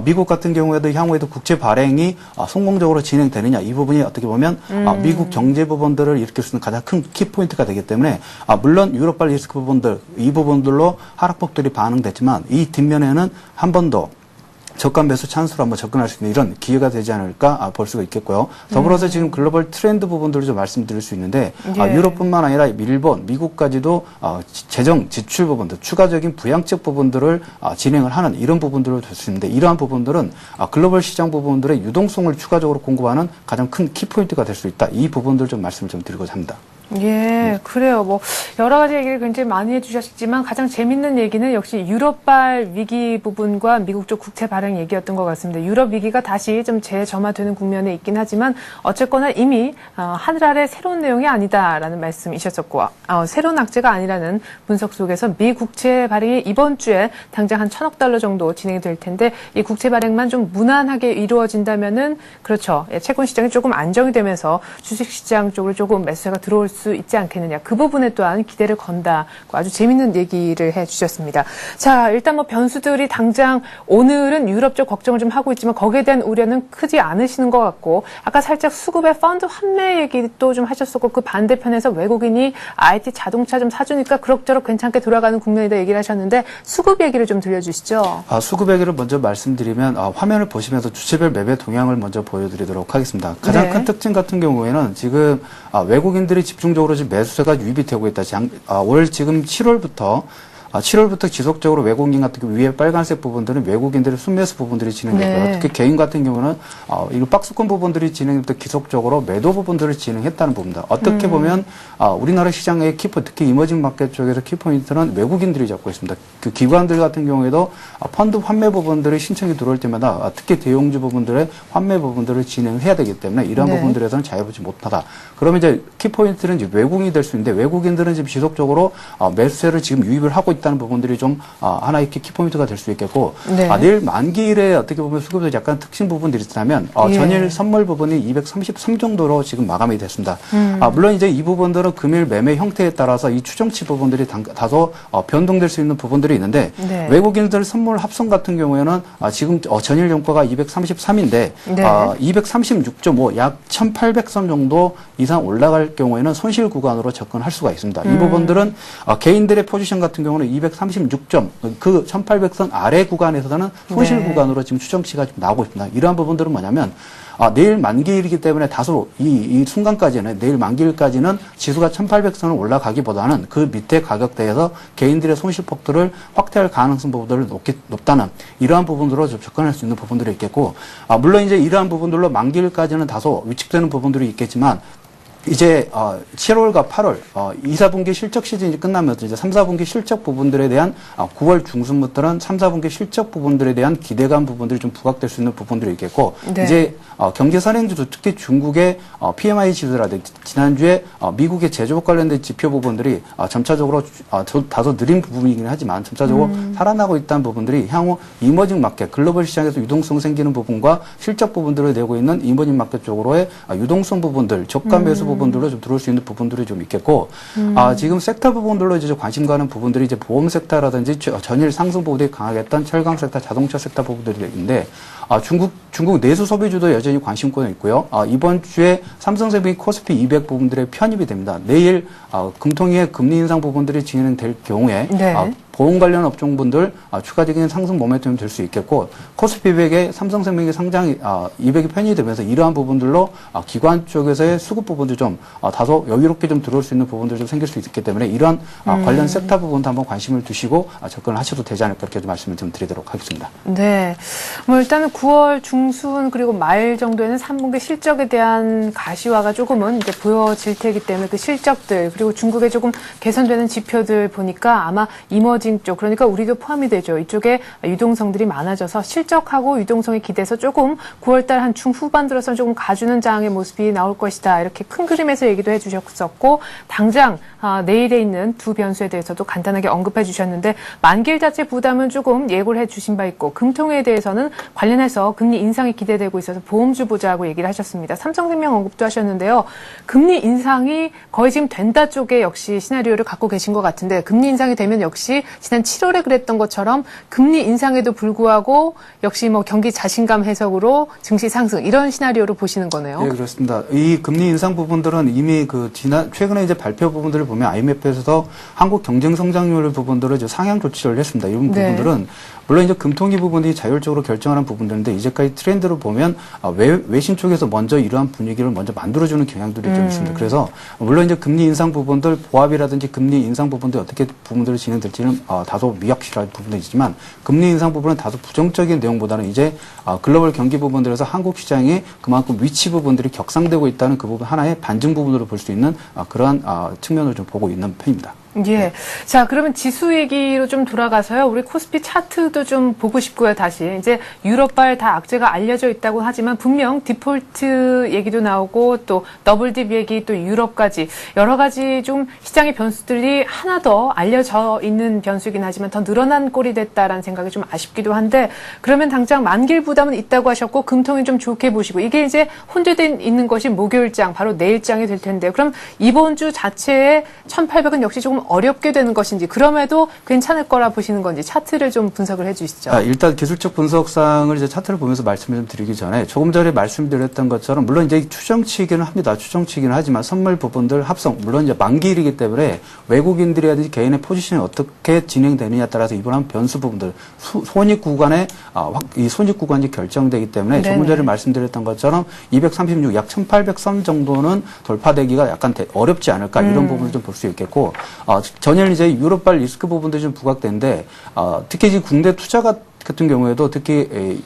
S3: 미국 같은 경우에도 향후에도 국채 발행이 성공적으로 진행되느냐 이 부분이 어떻게 보면 미국 경제 부분들을 일으킬 수 있는 가장 큰 키포인트가 되기 때문에 물론 유럽발 리스크 부분들 이 부분들로 하락폭들이 반응됐지만 이 뒷면에는 한 번 더 저가 매수 찬스로 한번 접근할 수 있는 이런 기회가 되지 않을까 볼 수가 있겠고요. 더불어서 지금 글로벌 트렌드 부분들을 좀 말씀드릴 수 있는데 유럽뿐만 아니라 일본, 미국까지도 재정 지출 부분들, 추가적인 부양책 부분들을 진행을 하는 이런 부분들을 될 수 있는데 이러한 부분들은 글로벌 시장 부분들의 유동성을 추가적으로 공급하는 가장 큰 키포인트가 될 수 있다. 이 부분들 좀 말씀을 좀 드리고자 합니다.
S1: 예, 그래요. 뭐 여러 가지 얘기를 굉장히 많이 해주셨지만 가장 재밌는 얘기는 역시 유럽발 위기 부분과 미국 쪽 국채 발행 얘기였던 것 같습니다. 유럽 위기가 다시 좀 재점화되는 국면에 있긴 하지만 어쨌거나 이미 하늘 아래 새로운 내용이 아니다라는 말씀이셨었고 새로운 악재가 아니라는 분석 속에서 미 국채 발행이 이번 주에 당장 한 1,000억 달러 정도 진행이 될 텐데 이 국채 발행만 좀 무난하게 이루어진다면은 그렇죠. 예, 채권 시장이 조금 안정이 되면서 주식 시장 쪽으로 조금 매수세가 들어올 수 있지 않겠느냐. 그 부분에 또한 기대를 건다. 아주 재밌는 얘기를 해주셨습니다. 자, 일단 뭐 변수들이 당장 오늘은 유럽 쪽 걱정을 좀 하고 있지만 거기에 대한 우려는 크지 않으시는 것 같고 아까 살짝 수급의 펀드 환매 얘기도 좀 하셨었고 그 반대편에서 외국인이 IT 자동차 좀 사주니까 그럭저럭 괜찮게 돌아가는 국면이다 얘기를 하셨는데 수급 얘기를 좀 들려주시죠.
S3: 수급 얘기를 먼저 말씀드리면 화면을 보시면서 주체별 매매 동향을 먼저 보여드리도록 하겠습니다. 가장 큰 특징 같은 경우에는 지금 외국인들이 집중적으로 지금 매수세가 유입이 되고 있다. 올 지금 7월부터 지속적으로 외국인 같은 경우 위에 빨간색 부분들은 외국인들의 순매수 부분들이 진행되고요. 특히 개인 같은 경우는 이 박스권 부분들이 진행부터 기속적으로 매도 부분들을 진행했다는 부분입니다. 어떻게 보면 우리나라 시장의 키포 특히 이머징 마켓 쪽에서 키포인트는 외국인들이 잡고 있습니다. 그 기관들 같은 경우에도 펀드 환매 부분들이 신청이 들어올 때마다 특히 대형주 부분들의 환매 부분들을 진행해야 되기 때문에 이러한 부분들에서는 자유롭지 못하다. 그러면 이제 키포인트는 이제 외국인이 될 수 있는데 외국인들은 지금 지속적으로 매수세를 지금 유입을 하고 있다는 부분들이 좀 하나의 키포인트가 될 수 있겠고 내일 만기일에 어떻게 보면 수급도 약간 특징 부분들이 있다면 전일 선물 부분이 233 정도로 지금 마감이 됐습니다. 물론 이제 이 부분들은 금일 매매 형태에 따라서 이 추정치 부분들이 다소 변동될 수 있는 부분들이 있는데 외국인들 선물 합성 같은 경우에는 지금 전일 종가가 233인데 236.5 약 1800선 정도 이상 올라갈 경우에는 손실 구간으로 접근할 수가 있습니다. 이 부분들은 개인들의 포지션 같은 경우는 236점 그 1800선 아래 구간에서는 손실 구간으로 지금 추정치가 좀 나오고 있습니다. 이러한 부분들은 뭐냐면 내일 만기일이기 때문에 다소 이 순간까지는 내일 만기일까지는 지수가 1800선을 올라가기보다는 그 밑에 가격대에서 개인들의 손실폭들을 확대할 가능성 부분들을 높다는 이러한 부분으로 접근할 수 있는 부분들이 있겠고 물론 이제 이러한 부분들로 만기일까지는 다소 위축되는 부분들이 있겠지만 이제 7월과 8월 2, 4분기 실적 시즌이 끝나면서 이제 3, 4분기 실적 부분들에 대한 9월 중순부터는 3, 4분기 실적 부분들에 대한 기대감 부분들이 좀 부각될 수 있는 부분들이 있겠고
S1: 네.
S3: 이제 경제 선행지수 특히 중국의 PMI 지수라든지 지난주에 미국의 제조업 관련된 지표 부분들이 점차적으로 다소 느린 부분이긴 하지만 점차적으로 살아나고 있다는 부분들이 향후 이머징 마켓 글로벌 시장에서 유동성 생기는 부분과 실적 부분들을 내고 있는 이머징 마켓 쪽으로의 유동성 부분들 저가 매수 부분들로 좀 들어올 수 있는 부분들이 좀 있겠고 지금 섹터 부분들로 이제 관심 가는 부분들이 이제 보험 섹터라든지 전일 상승 부분들이 강하겠던 철강 섹터, 자동차 섹터 부분들이 있는데 중국 내수 소비주도 여전히 관심권이 있고요. 이번 주에 삼성생명이 코스피 200 부분들의 편입이 됩니다. 내일 금통위의 금리 인상 부분들이 진행될 경우에
S1: 네.
S3: 보험 관련 업종분들 추가적인 상승 모멘텀이 될 수 있겠고 코스피 200에 삼성생명의 상장 200이 편입이 되면서 이러한 부분들로 기관 쪽에서의 수급 부분도 좀 다소 여유롭게 좀 들어올 수 있는 부분들이 좀 생길 수 있기 때문에 이러한 관련 섹터 부분도 한번 관심을 두시고 접근을 하셔도 되지 않을까 이렇게 말씀을 좀 드리도록 하겠습니다.
S1: 네. 뭐 일단은 9월 중순 그리고 말 정도에는 3분기 실적에 대한 가시화가 조금은 이제 보여질 테기 때문에 그 실적들 그리고 중국에 조금 개선되는 지표들 보니까 아마 이머징 쪽 그러니까 우리도 포함이 되죠. 이쪽에 유동성들이 많아져서 실적하고 유동성에 기대서 조금 9월달 한 중후반 들어서 조금 가주는 장의 모습이 나올 것이다. 이렇게 큰 그림에서 얘기도 해주셨었고 당장 내일에 있는 두 변수에 대해서도 간단하게 언급해 주셨는데 만기일 자체 부담은 조금 예고를 해주신 바 있고 금통위에 대해서는 관련해서 금리 인상이 기대되고 있어서 보험주 보자고 얘기를 하셨습니다. 삼성생명 언급도 하셨는데요. 금리 인상이 거의 지금 된다 쪽에 역시 시나리오를 갖고 계신 것 같은데 금리 인상이 되면 역시 지난 7월에 그랬던 것처럼 금리 인상에도 불구하고 역시 뭐 경기 자신감 해석으로 증시 상승 이런 시나리오로 보시는 거네요.
S3: 네, 그렇습니다. 이 금리 인상 부분들은 이미 최근에 이제 발표 부분들을 보면 IMF에서도 한국 경쟁 성장률 부분들을 이제 상향 조치를 했습니다. 이런
S1: 네.
S3: 부분들은 물론 이제 금통위 부분이 자율적으로 결정하는 부분들인데 이제까지 트렌드로 보면 외신 쪽에서 먼저 이러한 분위기를 먼저 만들어주는 경향들이 좀 있습니다. 그래서 물론 이제 금리 인상 부분들 보합이라든지 금리 인상 부분들 어떻게 부분들이 진행될지는 다소 미확실한 부분이지만 금리 인상 부분은 다소 부정적인 내용보다는 이제 글로벌 경기 부분들에서 한국 시장이 그만큼 위치 부분들이 격상되고 있다는 그 부분 하나의 반증 부분으로 볼 수 있는 그러한 측면을 좀 보고 있는 편입니다.
S1: 예. 자, 그러면 지수 얘기로 좀 돌아가서요. 우리 코스피 차트도 좀 보고 싶고요, 다시. 이제 유럽발 다 악재가 알려져 있다고 하지만 분명 디폴트 얘기도 나오고 또 더블딥 얘기 또 유럽까지 여러 가지 좀 시장의 변수들이 하나 더 알려져 있는 변수이긴 하지만 더 늘어난 꼴이 됐다라는 생각이 좀 아쉽기도 한데 그러면 당장 만기일 부담은 있다고 하셨고 금통위 좀 좋게 보시고 이게 이제 혼재된 있는 것이 목요일장 바로 내일장이 될 텐데요. 그럼 이번 주 자체에 1800은 역시 조금 어렵게 되는 것인지 그럼에도 괜찮을 거라 보시는 건지 차트를 좀 분석을 해 주시죠.
S3: 일단 기술적 분석상을 이제 차트를 보면서 말씀을 좀 드리기 전에 조금 전에 말씀드렸던 것처럼 물론 이제 추정치기는 합니다. 추정치기는 하지만 선물 부분들 합성 물론 이제 만기일이기 때문에 외국인들이라든지 개인의 포지션이 어떻게 진행되느냐에 따라서 이번한 변수 부분들 손익 구간에 이 손익 구간이 결정되기 때문에 조금 전에 말씀드렸던 것처럼 236, 약 1800선 정도는 돌파되기가 약간 어렵지 않을까 이런 부분을 좀 볼 수 있겠고 전일 이제 유럽발 리스크 부분들이 좀 부각되는데 특히 이제 국내 투자 같은 경우에도 특히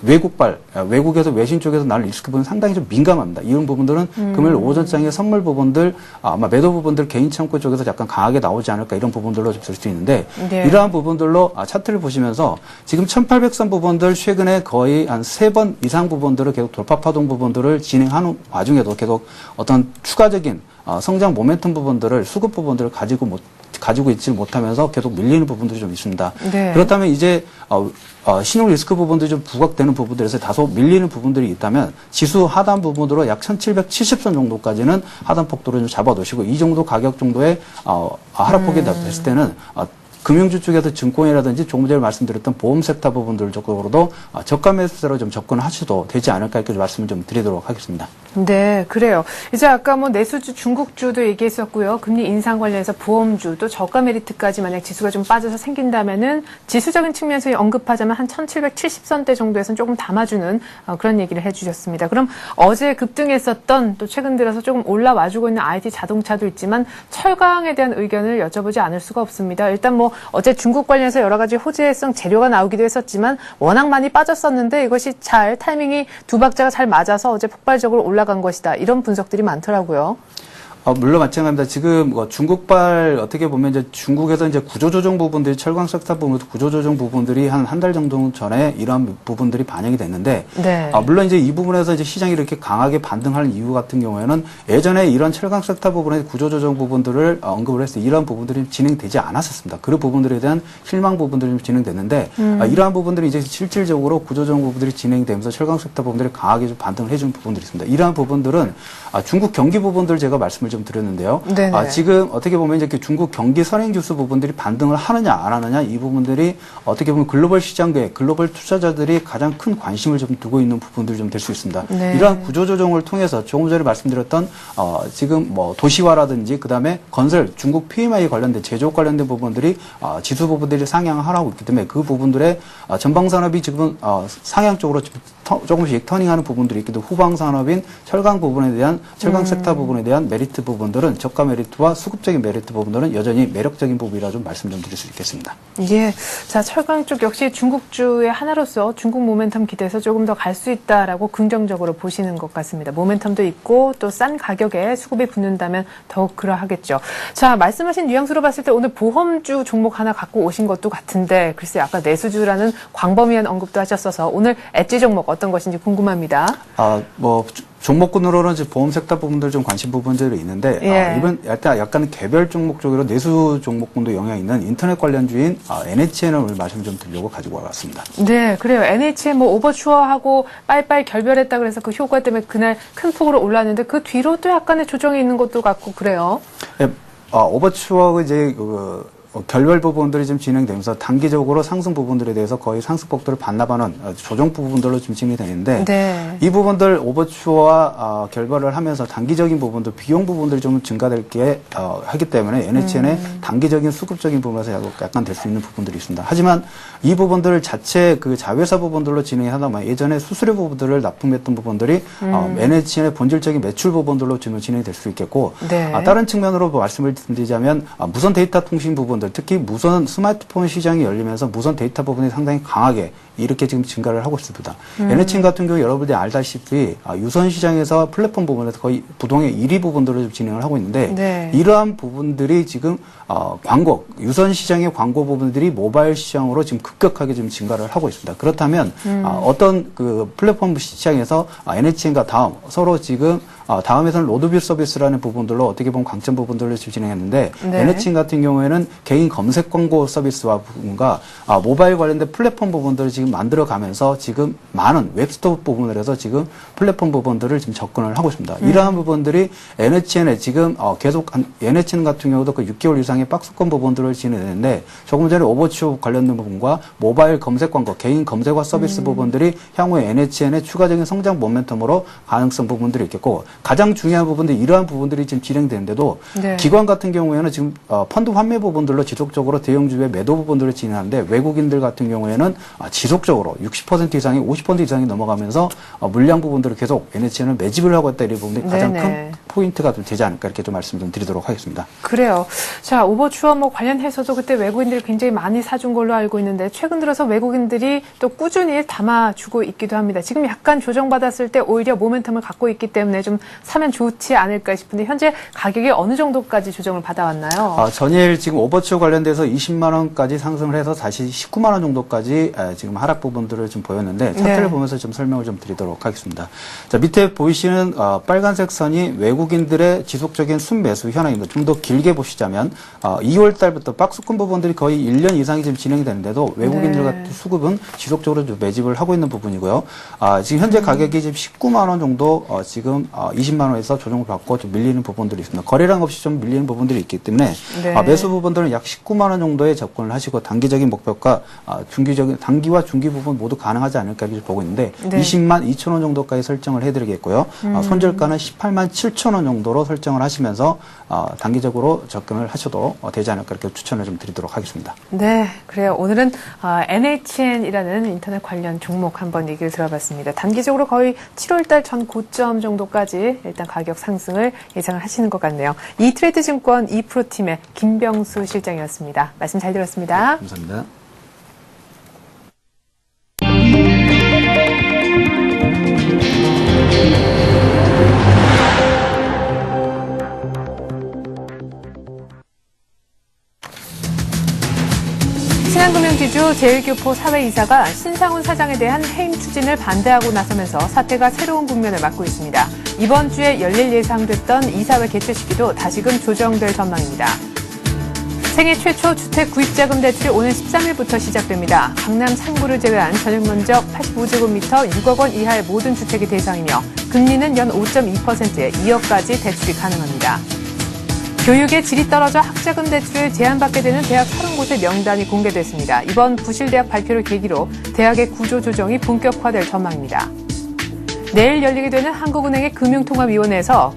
S3: 외국에서 외신 쪽에서 나는 리스크 부분 상당히 좀 민감합니다. 이런 부분들은 금요일 오전장의 선물 부분들 아마 매도 부분들 개인 창고 쪽에서 약간 강하게 나오지 않을까 이런 부분들로 좀 볼 수 있는데
S1: 네.
S3: 이러한 부분들로 차트를 보시면서 지금 1800선 부분들 최근에 거의 한 3번 이상 부분들을 계속 돌파 파동 부분들을 진행하는 와중에도 계속 어떤 추가적인 성장 모멘텀 부분들을 수급 부분들을 가지고 있지 못하면서 계속 밀리는 부분들이 좀 있습니다.
S1: 네.
S3: 그렇다면 이제 신용 리스크 부분들이 좀 부각되는 부분들에서 다소 밀리는 부분들이 있다면 지수 하단 부분으로 약 1770선 정도까지는 하단 폭도를 좀 잡아두시고 이 정도 가격 정도의 하락폭이 됐을 때는 금융주 쪽에서 증권이라든지 조금 전에 말씀드렸던 보험 섹터 부분들 쪽으로도 저가 매수세로 좀 접근하셔도 되지 않을까 이렇게 말씀을 좀 드리도록 하겠습니다.
S1: 네, 그래요. 이제 아까 뭐 내수주, 중국주도 얘기했었고요. 금리 인상 관련해서 보험주, 또 저가 메리트까지 만약 지수가 좀 빠져서 생긴다면은 지수적인 측면에서 언급하자면 한 1770선대 정도에서는 조금 담아주는 그런 얘기를 해주셨습니다. 그럼 어제 급등했었던 또 최근 들어서 조금 올라와주고 있는 IT 자동차도 있지만 철강에 대한 의견을 여쭤보지 않을 수가 없습니다. 일단 뭐 어제 중국 관련해서 여러 가지 호재성 재료가 나오기도 했었지만 워낙 많이 빠졌었는데 이것이 잘 타이밍이 두 박자가 잘 맞아서 어제 폭발적으로 올라 올라간 것이다. 이런 분석들이 많더라고요.
S3: 물론 마찬가지입니다. 지금 중국발 어떻게 보면 이제 중국에서 이제 구조조정 부분들이 철강 섹터 부분도 구조조정 부분들이 한 달 정도 전에 이러한 부분들이 반영이 됐는데,
S1: 네.
S3: 물론 이제 이 부분에서 이제 시장이 이렇게 강하게 반등하는 이유 같은 경우에는 예전에 이런 철강 섹터 부분의 구조조정 부분들을 언급을 했을 때 이러한 부분들이 진행되지 않았었습니다. 그런 부분들에 대한 실망 부분들이 좀 진행됐는데, 이러한 부분들이 이제 실질적으로 구조조정 부분들이 진행되면서 철강 섹터 부분들이 강하게 좀 반등을 해주는 부분들이 있습니다. 이러한 부분들은 중국 경기 부분들 제가 말씀을 좀 드렸는데요. 지금 어떻게 보면 이제 중국 경기 선행지수 부분들이 반등을 하느냐 안 하느냐 이 부분들이 어떻게 보면 글로벌 시장계, 글로벌 투자자들이 가장 큰 관심을 좀 두고 있는 부분들이 좀 될 수 있습니다.
S1: 네.
S3: 이러한 구조조정을 통해서 조금 전에 말씀드렸던 지금 뭐 도시화라든지 그다음에 건설, 중국 PMI 관련된 제조업 관련된 부분들이 지수 부분들이 상향하라고 있기 때문에 그 부분들의 전방 산업이 지금 상향 쪽으로 조금씩 터닝하는 부분들이 있기도 후방 산업인 철강 부분에 대한 철강 섹터 부분에 대한 메리트 부분들은 저가 메리트와 수급적인 메리트 부분들은 여전히 매력적인 부분이라 좀 말씀 좀 드릴 수 있겠습니다.
S1: 예. 자, 철강 쪽 역시 중국주의 하나로서 중국 모멘텀 기대해서 조금 더 갈 수 있다라고 긍정적으로 보시는 것 같습니다. 모멘텀도 있고 또 싼 가격에 수급이 붙는다면 더욱 그러하겠죠. 자, 말씀하신 뉘앙스로 봤을 때 오늘 보험주 종목 하나 갖고 오신 것도 같은데 글쎄 아까 내수주라는 광범위한 언급도 하셨어서 오늘 엣지 종목 어떤 것인지 궁금합니다.
S3: 종목군으로는 이제 보험 섹터 부분들 좀 관심 부분들이 있는데,
S1: 예.
S3: 이번 약간 개별 종목 쪽으로 내수 종목군도 영향이 있는 인터넷 관련주인 NHN을 오늘 말씀 좀 드리려고 가지고 와봤습니다.
S1: 네, 그래요. NHN 뭐 오버추어하고 빨빨 결별했다 그래서 그 효과 때문에 그날 큰 폭으로 올랐는데 그 뒤로 또 약간의 조정이 있는 것도 같고 그래요.
S3: 예, 오버추어 이제 결별 부분들이 좀 진행되면서 단기적으로 상승 부분들에 대해서 거의 상승폭도를 반납하는 조정 부분들로 좀 진행되는데,
S1: 네.
S3: 이 부분들 오버추어와 결별을 하면서 단기적인 부분들, 비용 부분들이 좀 증가될 게 하기 때문에 NHN의 단기적인 수급적인 부분에서 약간 될 수 있는 부분들이 있습니다. 하지만 이 부분들 자체 그 자회사 부분들로 진행하다 보면 예전에 수수료 부분들을 납품했던 부분들이 NHN의 본질적인 매출 부분들로 지금 진행될 수 있겠고,
S1: 네.
S3: 다른 측면으로 말씀을 드리자면 무선 데이터 통신 부분들, 특히 무선 스마트폰 시장이 열리면서 무선 데이터 부분이 상당히 강하게 이렇게 지금 증가를 하고 있습니다. NHN 같은 경우 여러분들이 알다시피 유선 시장에서 플랫폼 부분에서 거의 부동의 1위 부분들을 좀 진행을 하고 있는데,
S1: 네.
S3: 이러한 부분들이 지금 광고, 유선 시장의 광고 부분들이 모바일 시장으로 지금 급격하게 지금 증가를 하고 있습니다. 그렇다면 어떤 그 플랫폼 시장에서 NHN과 다음 서로 지금 다음에서는 로드뷰 서비스라는 부분들로 어떻게 보면 강점 부분들을 진행했는데,
S1: 네.
S3: NHN 같은 경우에는 개인 검색 광고 서비스와 부분과 모바일 관련된 플랫폼 부분들을 지금 만들어가면서 지금 많은 웹스토어 부분을 해서 지금 플랫폼 부분들을 지금 접근을 하고 있습니다. 이러한 부분들이 NHN에 지금 계속 NHN 같은 경우도 그 6개월 이상의 박스권 부분들을 진행했는데, 조금 전에 오버추어 관련된 부분과 모바일 검색 광고, 개인 검색화 서비스 부분들이 향후에 NHN의 추가적인 성장 모멘텀으로 가능성 부분들이 있겠고, 가장 중요한 부분들이 이러한 부분들이 지금 진행되는데도,
S1: 네.
S3: 기관 같은 경우에는 지금 펀드 환매 부분들로 지속적으로 대형주의 매도 부분들을 진행하는데, 외국인들 같은 경우에는 지속적으로 60% 이상이 50% 이상이 넘어가면서 물량 부분들을 계속 NHN을 매집을 하고 있다, 이 부분이 가장
S1: 네네.
S3: 큰 포인트가 좀 되지 않을까 이렇게 좀 말씀 좀 드리도록 하겠습니다.
S1: 그래요. 자, 오버추어 뭐 관련해서도 그때 외국인들이 굉장히 많이 사준 걸로 알고 있는데 최근 들어서 외국인들이 또 꾸준히 담아주고 있기도 합니다. 지금 약간 조정받았을 때 오히려 모멘텀을 갖고 있기 때문에 좀 사면 좋지 않을까 싶은데 현재 가격이 어느 정도까지 조정을 받아왔나요?
S3: 전일 지금 오버추어 관련돼서 20만 원까지 상승을 해서 다시 19만 원 정도까지 지금 하락 부분들을 좀 보였는데, 차트를
S1: 네.
S3: 보면서 좀 설명을 좀 드리도록 하겠습니다. 자, 밑에 보이시는 빨간색 선이 외국인들의 지속적인 순매수 현황입니다. 좀 더 길게 보시자면 2월 달부터 박스권 부분들이 거의 1년 이상이 지금 진행이 되는데도 외국인들 같은 수급은 지속적으로 좀 매집을 하고 있는 부분이고요. 지금 현재 가격이 지금 19만 원 정도 지금 20만 원에서 조정을 받고 좀 밀리는 부분들이 있습니다. 거래량 없이 좀 밀리는 부분들이 있기 때문에
S1: 네.
S3: 매수 부분들은 약 19만 원 정도에 접근을 하시고, 단기적인 목표가 중기적인 단기와 중기 부분 모두 가능하지 않을까 이렇게 보고 있는데,
S1: 네.
S3: 20만 2천 원 정도까지 설정을 해드리겠고요. 손절가는 18만 7천 원 정도로 설정을 하시면서 단기적으로 접근을 하셔도 되지 않을까 이렇게 추천을 좀 드리도록 하겠습니다.
S1: 네, 그래요. 오늘은 NHN이라는 인터넷 관련 종목 한번 얘기를 들어봤습니다. 단기적으로 거의 7월달 전 고점 정도까지 일단 가격 상승을 예상을 하시는 것 같네요. 이트레이드 증권 2프로팀의 김병수 실장이었습니다. 말씀 잘 들었습니다.
S3: 감사합니다.
S1: 신한금융지주 제일교포 사회이사가 신상훈 사장에 대한 해임 추진을 반대하고 나서면서 사태가 새로운 국면을 맞고 있습니다. 이번 주에 열릴 예상됐던 이사회 개최 시기도 다시금 조정될 전망입니다. 생애 최초 주택 구입자금 대출이 오늘 13일부터 시작됩니다. 강남 3구를 제외한 전용 면적 85제곱미터 6억 원 이하의 모든 주택이 대상이며 금리는 연 5.2%에 2억까지 대출이 가능합니다. 교육의 질이 떨어져 학자금 대출을 제한받게 되는 대학 30곳의 명단이 공개됐습니다. 이번 부실대학 발표를 계기로 대학의 구조 조정이 본격화될 전망입니다. 내일 열리게 되는 한국은행의 금융통합위원회에서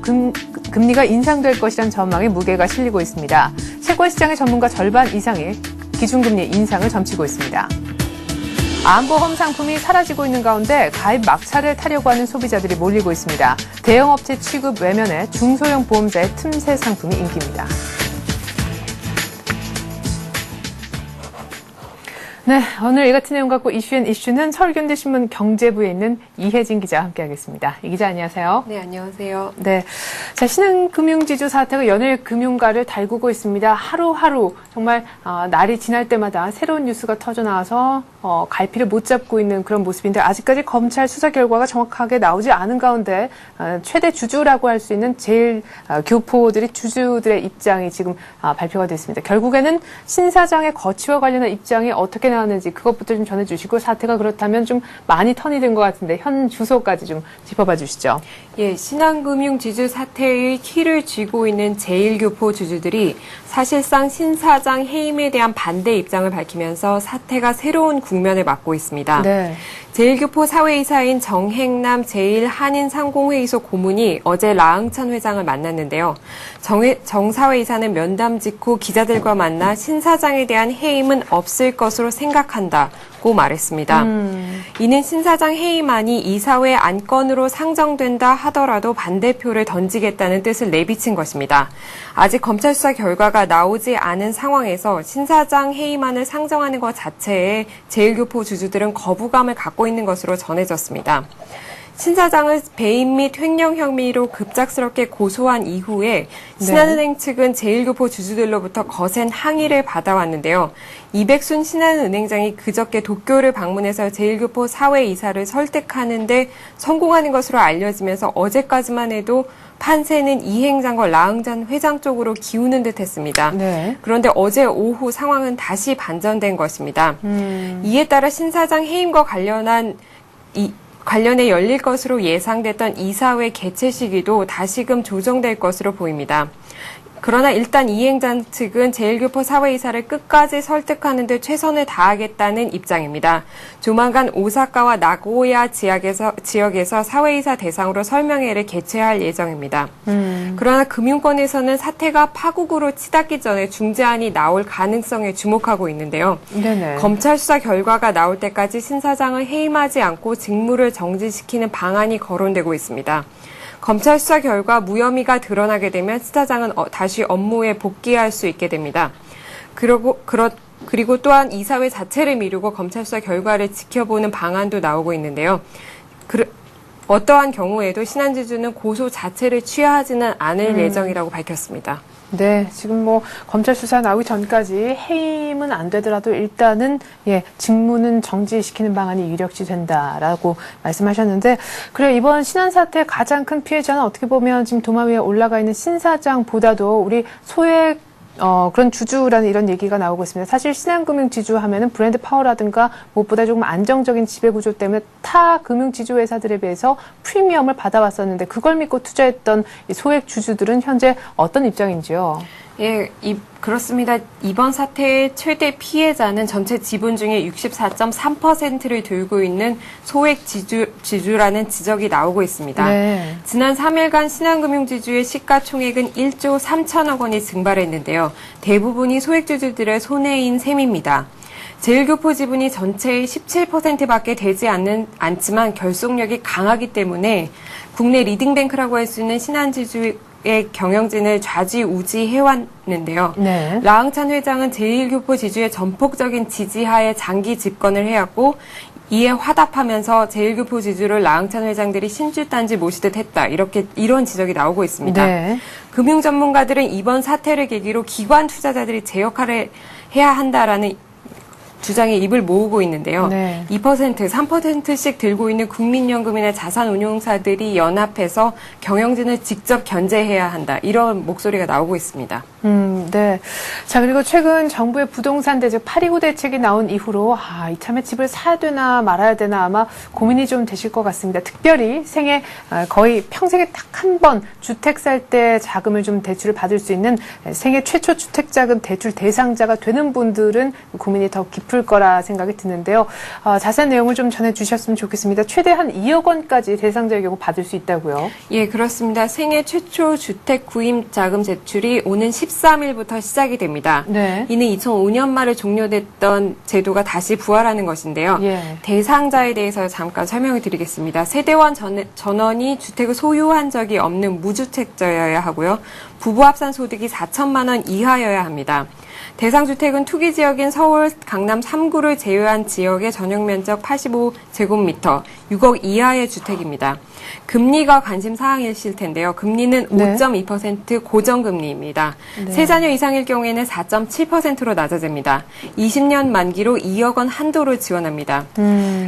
S1: 금리가 인상될 것이란 전망에 무게가 실리고 있습니다. 채권시장의 전문가 절반 이상이 기준금리 인상을 점치고 있습니다. 암보험 상품이 사라지고 있는 가운데 가입 막차를 타려고 하는 소비자들이 몰리고 있습니다. 대형업체 취급 외면에 중소형 보험자의 틈새 상품이 인기입니다. 네, 오늘 이 같은 내용 갖고 이슈는 서울경제신문 경제부에 있는 이혜진 기자와 함께하겠습니다. 이 기자 안녕하세요.
S4: 네, 안녕하세요.
S1: 네, 자 신한금융지주 사태가 연일 금융가를 달구고 있습니다. 하루하루 정말 날이 지날 때마다 새로운 뉴스가 터져 나와서 갈피를 못 잡고 있는 그런 모습인데 아직까지 검찰 수사 결과가 정확하게 나오지 않은 가운데 최대 주주라고 할 수 있는 제일 교포들이 주주들의 입장이 지금 발표가 됐습니다. 결국에는 신 사장의 거취와 관련한 입장이 어떻게 나왔는지 그것부터 좀 전해주시고 사태가 그렇다면 좀 많이 턴이 된 것 같은데 현 주소까지 좀 짚어봐 주시죠.
S4: 예, 신한금융지주 사태의 키를 쥐고 있는 제일교포 주주들이 사실상 신 사장 해임에 대한 반대 입장을 밝히면서 사태가 새로운 국면을 맞고 있습니다.
S1: 네.
S4: 제일교포 사회이사인 정행남 제일한인상공회의소 고문이 어제 라흥찬 회장을 만났는데요. 정 사회이사는 면담 직후 기자들과 만나 신 사장에 대한 해임은 없을 것으로 생각한다고 말했습니다. 이는 신 사장 해임안이 이사회 안건으로 상정된다 하더라도 반대표를 던지겠다는 뜻을 내비친 것입니다. 아직 검찰 수사 결과가 나오지 않은 상황에서 신 사장 해임안을 상정하는 것 자체에 제일교포 주주들은 거부감을 갖고 있는 것으로 전해졌습니다. 신 사장을 배임 및 횡령 혐의로 급작스럽게 고소한 이후에 신한은행 측은 제일교포 주주들로부터 거센 항의를 받아왔는데요. 이백순 신한은행장이 그저께 도쿄를 방문해서 제일교포 사회이사를 설득하는 데 성공하는 것으로 알려지면서 어제까지만 해도 판세는 이 행장과 라흥찬 회장 쪽으로 기우는 듯 했습니다.
S1: 네.
S4: 그런데 어제 오후 상황은 다시 반전된 것입니다. 이에 따라 신 사장 해임과 관련해 열릴 것으로 예상됐던 이사회 개최 시기도 다시금 조정될 것으로 보입니다. 그러나 일단 이 행장 측은 제일교포 사회이사를 끝까지 설득하는 데 최선을 다하겠다는 입장입니다. 조만간 오사카와 나고야 지역에서 사회이사 대상으로 설명회를 개최할 예정입니다. 그러나 금융권에서는 사태가 파국으로 치닫기 전에 중재안이 나올 가능성에 주목하고 있는데요.
S1: 네네.
S4: 검찰 수사 결과가 나올 때까지 신 사장을 해임하지 않고 직무를 정지시키는 방안이 거론되고 있습니다. 검찰 수사 결과 무혐의가 드러나게 되면 신 사장은 다시 업무에 복귀할 수 있게 됩니다. 그리고 또한 이사회 자체를 미루고 검찰 수사 결과를 지켜보는 방안도 나오고 있는데요. 어떠한 경우에도 신한지주는 고소 자체를 취하지는 않을 예정이라고 밝혔습니다.
S1: 네, 지금 검찰 수사 나오기 전까지 해임은 안 되더라도 일단은 직무는 정지시키는 방안이 유력시 된다라고 말씀하셨는데, 그래 이번 신한 사태 가장 큰 피해자는 어떻게 보면 지금 도마 위에 올라가 있는 신 사장보다도 우리 소액 그런 주주라는 이런 얘기가 나오고 있습니다. 사실 신한금융지주 하면은 브랜드 파워라든가 무엇보다 조금 안정적인 지배구조 때문에 타 금융지주 회사들에 비해서 프리미엄을 받아왔었는데 그걸 믿고 투자했던 이 소액 주주들은 현재 어떤 입장인지요?
S4: 예, 그렇습니다. 이번 사태의 최대 피해자는 전체 지분 중에 64.3%를 들고 있는 소액 지주라는 지적이 나오고 있습니다.
S1: 네.
S4: 지난 3일간 신한금융지주의 시가총액은 1조 3천억 원이 증발했는데요. 대부분이 소액 주주들의 손해인 셈입니다. 제일교포 지분이 전체의 17%밖에 되지 않지만 결속력이 강하기 때문에 국내 리딩뱅크라고 할 수 있는 신한지주의 경영진을 좌지우지해왔는데요.
S1: 네.
S4: 라흥찬 회장은 제일교포 지주의 전폭적인 지지하에 장기 집권을 해왔고 이에 화답하면서 제일교포 지주를 라흥찬 회장들이 신주단지 모시듯 했다. 이런 지적이 나오고 있습니다.
S1: 네.
S4: 금융 전문가들은 이번 사태를 계기로 기관 투자자들이 제 역할을 해야 한다라는 주장에 입을 모으고 있는데요.
S1: 네.
S4: 2%, 3%씩 들고 있는 국민연금이나 자산운용사들이 연합해서 경영진을 직접 견제해야 한다. 이런 목소리가 나오고 있습니다.
S1: 네. 자, 그리고 최근 정부의 부동산 대책 8.29 대책이 나온 이후로 이참에 집을 사야 되나 말아야 되나 아마 고민이 좀 되실 것 같습니다. 특별히 생애 거의 평생에 딱 한 번 주택 살 때 자금을 좀 대출을 받을 수 있는 생애 최초 주택자금 대출 대상자가 되는 분들은 고민이 더 깊을 거라 생각이 드는데요. 자세한 내용을 좀 전해주셨으면 좋겠습니다. 최대 한 2억 원까지 대상자의 경우 받을 수 있다고요?
S4: 예, 그렇습니다. 생애 최초 주택 구입 자금 제출이 오는 13일부터 시작이 됩니다.
S1: 네.
S4: 이는 2005년 말에 종료됐던 제도가 다시 부활하는 것인데요.
S1: 예.
S4: 대상자에 대해서 잠깐 설명을 드리겠습니다. 세대원 전원이 주택을 소유한 적이 없는 무주택자여야 하고요. 부부 합산 소득이 4천만 원 이하여야 합니다. 대상 주택은 투기 지역인 서울, 강남 3구를 제외한 지역의 전용 면적 85제곱미터, 6억 이하의 주택입니다. 금리가 관심 사항이실 텐데요. 금리는
S1: 네.
S4: 5.2% 고정금리입니다.
S1: 네.
S4: 세 자녀 이상일 경우에는 4.7%로 낮아집니다. 20년 만기로 2억 원 한도를 지원합니다.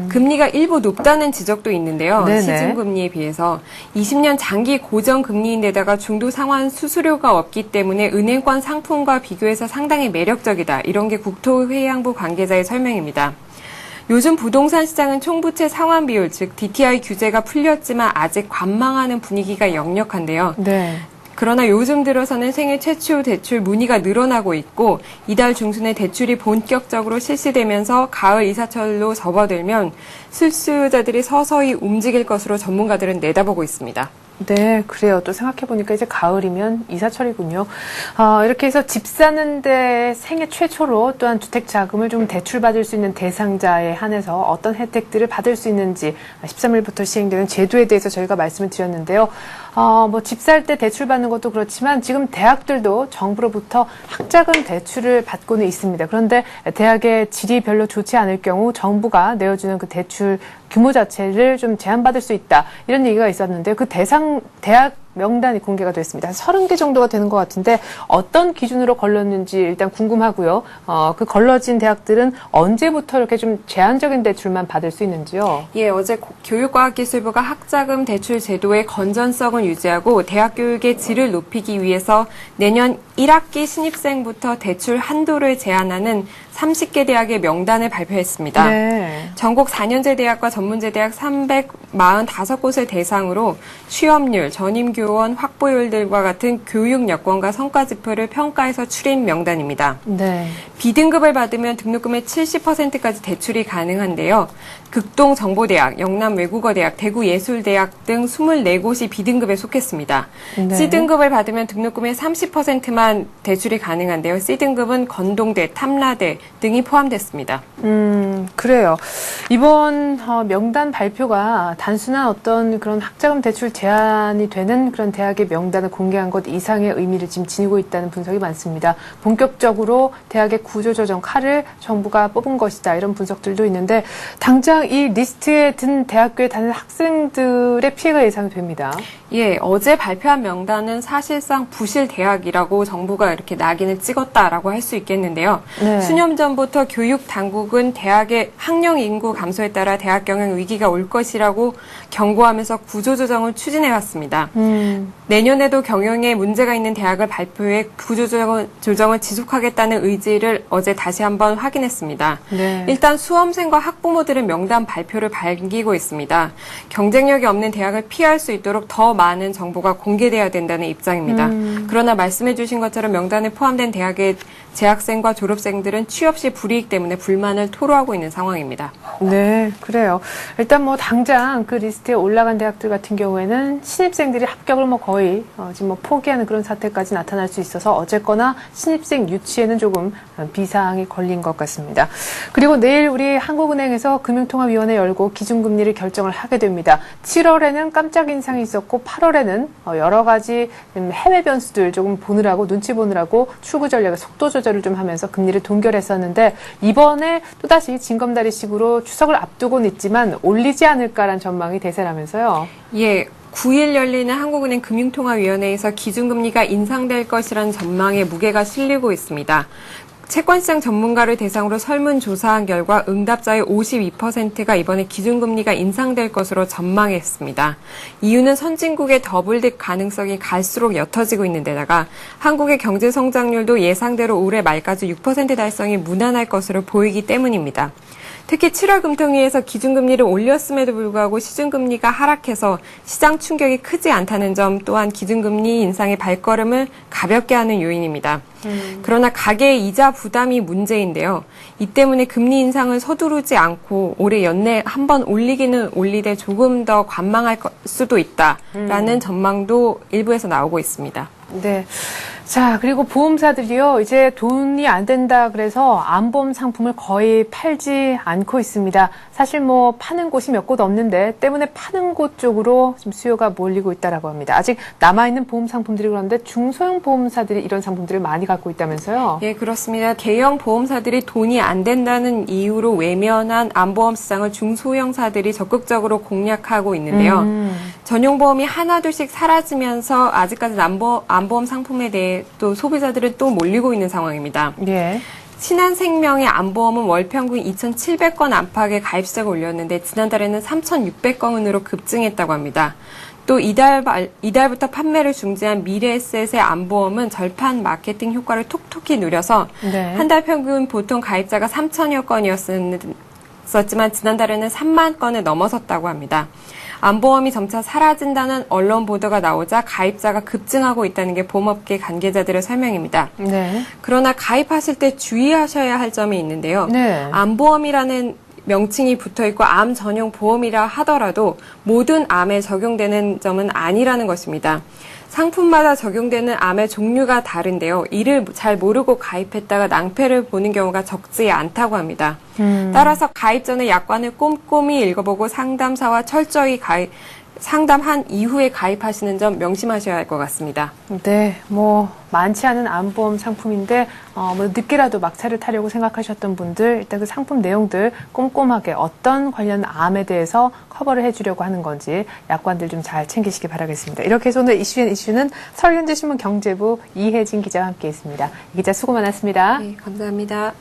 S4: 금리가 일부 높다는 지적도 있는데요.
S1: 네네.
S4: 시중금리에 비해서 20년 장기 고정금리인데다가 중도 상환 수수료가 없기 때문에 은행권 상품과 비교해서 상당히 매력적이다. 이런 게 국토해양부 관계자의 설명입니다. 요즘 부동산 시장은 총부채 상환 비율, 즉 DTI 규제가 풀렸지만 아직 관망하는 분위기가 역력한데요.
S1: 네.
S4: 그러나 요즘 들어서는 생애 최초 대출 문의가 늘어나고 있고 이달 중순에 대출이 본격적으로 실시되면서 가을 이사철로 접어들면 실수요자들이 서서히 움직일 것으로 전문가들은 내다보고 있습니다.
S1: 네, 그래요. 또 생각해보니까 이제 가을이면 이사철이군요. 이렇게 해서 집 사는데 생애 최초로 또한 주택 자금을 좀 대출받을 수 있는 대상자에 한해서 어떤 혜택들을 받을 수 있는지 13일부터 시행되는 제도에 대해서 저희가 말씀을 드렸는데요. 뭐 집 살 때 대출받는 것도 그렇지만 지금 대학들도 정부로부터 학자금 대출을 받고는 있습니다. 그런데 대학의 질이 별로 좋지 않을 경우 정부가 내어주는 그 대출 규모 자체를 좀 제한받을 수 있다. 이런 얘기가 있었는데 그 대학 명단이 공개가 됐습니다. 30개 정도가 되는 것 같은데 어떤 기준으로 걸렀는지 일단 궁금하고요. 그 걸러진 대학들은 언제부터 이렇게 좀 제한적인 대출만 받을 수 있는지요?
S4: 예, 어제 교육과학기술부가 학자금 대출 제도의 건전성을 유지하고 대학 교육의 질을 높이기 위해서 내년 1학기 신입생부터 대출 한도를 제한하는 30개 대학의 명단을 발표했습니다.
S1: 네.
S4: 전국 4년제 대학과 전문제 대학 345곳을 대상으로 취업률, 전임교원 확보율들과 같은 교육 여건과 성과 지표를 평가해서 추린 명단입니다.
S1: 네.
S4: B등급을 받으면 등록금의 70%까지 대출이 가능한데요. 극동정보대학, 영남외국어대학, 대구예술대학 등 24곳이 B등급에 속했습니다.
S1: 네.
S4: C등급을 받으면 등록금의 30%만 대출이 가능한데요. C등급은 건동대, 탐라대 등이 포함됐습니다.
S1: 그래요. 이번 명단 발표가 단순한 어떤 그런 학자금 대출 제한이 되는 그런 대학의 명단을 공개한 것 이상의 의미를 지금 지니고 있다는 분석이 많습니다. 본격적으로 대학의 구조조정 칼을 정부가 뽑은 것이다. 이런 분석들도 있는데 당장 이 리스트에 든 대학교에 다니는 학생들의 피해가 예상됩니다.
S4: 예, 어제 발표한 명단은 사실상 부실 대학이라고 정부가 이렇게 낙인을 찍었다라고 할 수 있겠는데요.
S1: 네.
S4: 수년 전부터 교육 당국은 대학의 학령 인구 감소에 따라 대학 경영 위기가 올 것이라고 경고하면서 구조조정을 추진해왔습니다. 내년에도 경영에 문제가 있는 대학을 발표해 구조조정을 지속하겠다는 의지를 어제 다시 한번 확인했습니다.
S1: 네.
S4: 일단 수험생과 학부모들은 명단 발표를 반기고 있습니다. 경쟁력이 없는 대학을 피할 수 있도록 더 많은 정보가 공개돼야 된다는 입장입니다. 그러나 말씀해 주신 것처럼 명단에 포함된 대학의 재학생과 졸업생들은 취업 시 불이익 때문에 불만을 토로하고 있는 상황입니다.
S1: 네, 그래요. 일단 뭐 당장 그 리스트에 올라간 대학들 같은 경우에는 신입생들이 합격을 뭐 거의 지금 뭐 포기하는 그런 사태까지 나타날 수 있어서 어쨌거나 신입생 유치에는 조금 비상이 걸린 것 같습니다. 그리고 내일 우리 한국은행에서 금융통화위원회 열고 기준금리를 결정을 하게 됩니다. 7월에는 깜짝 인상이 있었고 8월에는 여러 가지 해외 변수들 조금 보느라고 눈치 보느라고 출구 전략의 속도 조절을 좀 하면서 금리를 동결했었는데 이번에 또다시 징검다리식으로 추석을 앞두고는 있지만 올리지 않을까라는 전망이 대세라면서요.
S4: 예. 9일 열리는 한국은행 금융통화위원회에서 기준금리가 인상될 것이라는 전망에 무게가 실리고 있습니다. 채권시장 전문가를 대상으로 설문조사한 결과 응답자의 52%가 이번에 기준금리가 인상될 것으로 전망했습니다. 이유는 선진국의 더블딕 가능성이 갈수록 옅어지고 있는 데다가 한국의 경제 성장률도 예상대로 올해 말까지 6% 달성이 무난할 것으로 보이기 때문입니다. 특히 7월 금통위에서 기준금리를 올렸음에도 불구하고 시중금리가 하락해서 시장 충격이 크지 않다는 점 또한 기준금리 인상의 발걸음을 가볍게 하는 요인입니다. 그러나 가계의 이자 부담이 문제인데요. 이 때문에 금리 인상을 서두르지 않고 올해 연내 한 번 올리기는 올리되 조금 더 관망할 수도 있다라는 전망도 일부에서 나오고 있습니다.
S1: 네. 자, 그리고 보험사들이요, 이제 돈이 안 된다 그래서 암보험 상품을 거의 팔지 않고 있습니다. 사실 뭐 파는 곳이 몇 곳 없는데 때문에 파는 곳 쪽으로 지금 수요가 몰리고 있다라고 합니다. 아직 남아있는 보험 상품들이 그런데 중소형 보험사들이 이런 상품들을 많이 갖고 있다면서요?
S4: 예, 그렇습니다. 대형 보험사들이 돈이 안 된다는 이유로 외면한 암보험 시장을 중소형사들이 적극적으로 공략하고 있는데요. 전용보험이 하나둘씩 사라지면서 아직까지 암보험 상품에 대해 또 소비자들은 또 몰리고 있는 상황입니다.
S1: 예.
S4: 신한생명의 암보험은 월 평균 2,700건 안팎의 가입 시작을 올렸는데 지난달에는 3,600건으로 급증했다고 합니다. 또 이달부터 판매를 중지한 미래에셋의 암보험은 절판 마케팅 효과를 톡톡히 누려서
S1: 네.
S4: 한 달 평균 보통 가입자가 3,000여 건이었지만 지난달에는 3만 건을 넘어섰다고 합니다. 암보험이 점차 사라진다는 언론 보도가 나오자 가입자가 급증하고 있다는 게 보험업계 관계자들의 설명입니다.
S1: 네.
S4: 그러나 가입하실 때 주의하셔야 할 점이 있는데요.
S1: 네.
S4: 암보험이라는 명칭이 붙어있고 암 전용 보험이라 하더라도 모든 암에 적용되는 점은 아니라는 것입니다. 상품마다 적용되는 암의 종류가 다른데요. 이를 잘 모르고 가입했다가 낭패를 보는 경우가 적지 않다고 합니다. 따라서 가입 전에 약관을 꼼꼼히 읽어보고 상담사와 철저히 상담한 이후에 가입하시는 점 명심하셔야 할 것 같습니다.
S1: 네, 뭐 많지 않은 암보험 상품인데 뭐 늦게라도 막차를 타려고 생각하셨던 분들 일단 그 상품 내용들 꼼꼼하게 어떤 관련 암에 대해서 커버를 해주려고 하는 건지 약관들 좀 잘 챙기시기 바라겠습니다. 이렇게 해서 오늘 이슈는 서울현대신문 경제부 이혜진 기자와 함께했습니다. 이 기자 수고 많았습니다.
S4: 네, 감사합니다.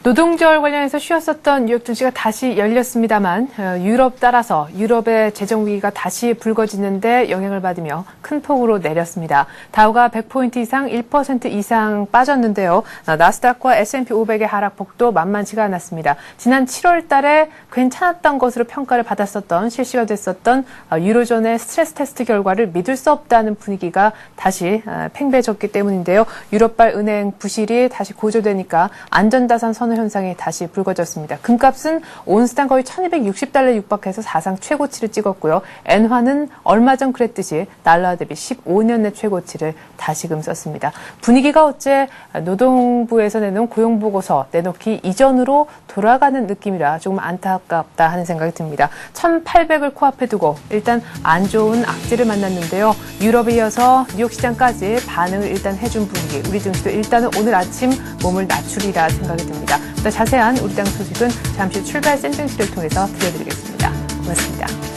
S1: 노동절 관련해서 쉬었었던 뉴욕 증시가 다시 열렸습니다만 유럽 따라서 유럽의 재정 위기가 다시 불거지는데 영향을 받으며 큰 폭으로 내렸습니다. 다우가 100포인트 이상 1% 이상 빠졌는데요. 나스닥과 S&P 500의 하락폭도 만만치가 않았습니다. 지난 7월 달에 괜찮았던 것으로 평가를 받았었던 실시가 됐었던 유로존의 스트레스 테스트 결과를 믿을 수 없다는 분위기가 다시 팽배해졌기 때문인데요. 유럽발 은행 부실이 다시 고조되니까 안전자산 선호 현상이 다시 불거졌습니다. 금값은 온스당 거의 1260달러에 육박해서 사상 최고치를 찍었고요. 엔화는 얼마 전 그랬듯이 달러 대비 15년 내 최고치를 다시금 썼습니다. 분위기가 어째 노동부에서 내놓은 고용보고서 내놓기 이전으로 돌아가는 느낌이라 조금 안타깝다 하는 생각이 듭니다. 1800을 코앞에 두고 일단 안 좋은 악재를 만났는데요. 유럽에 이어서 뉴욕 시장까지 반응을 일단 해준 분위기. 우리 증시도 일단은 오늘 아침 몸을 낮추리라 생각이 듭니다. 더 자세한 우리 당 소식은 잠시 출발 센팅실을 통해서 들려드리겠습니다. 고맙습니다.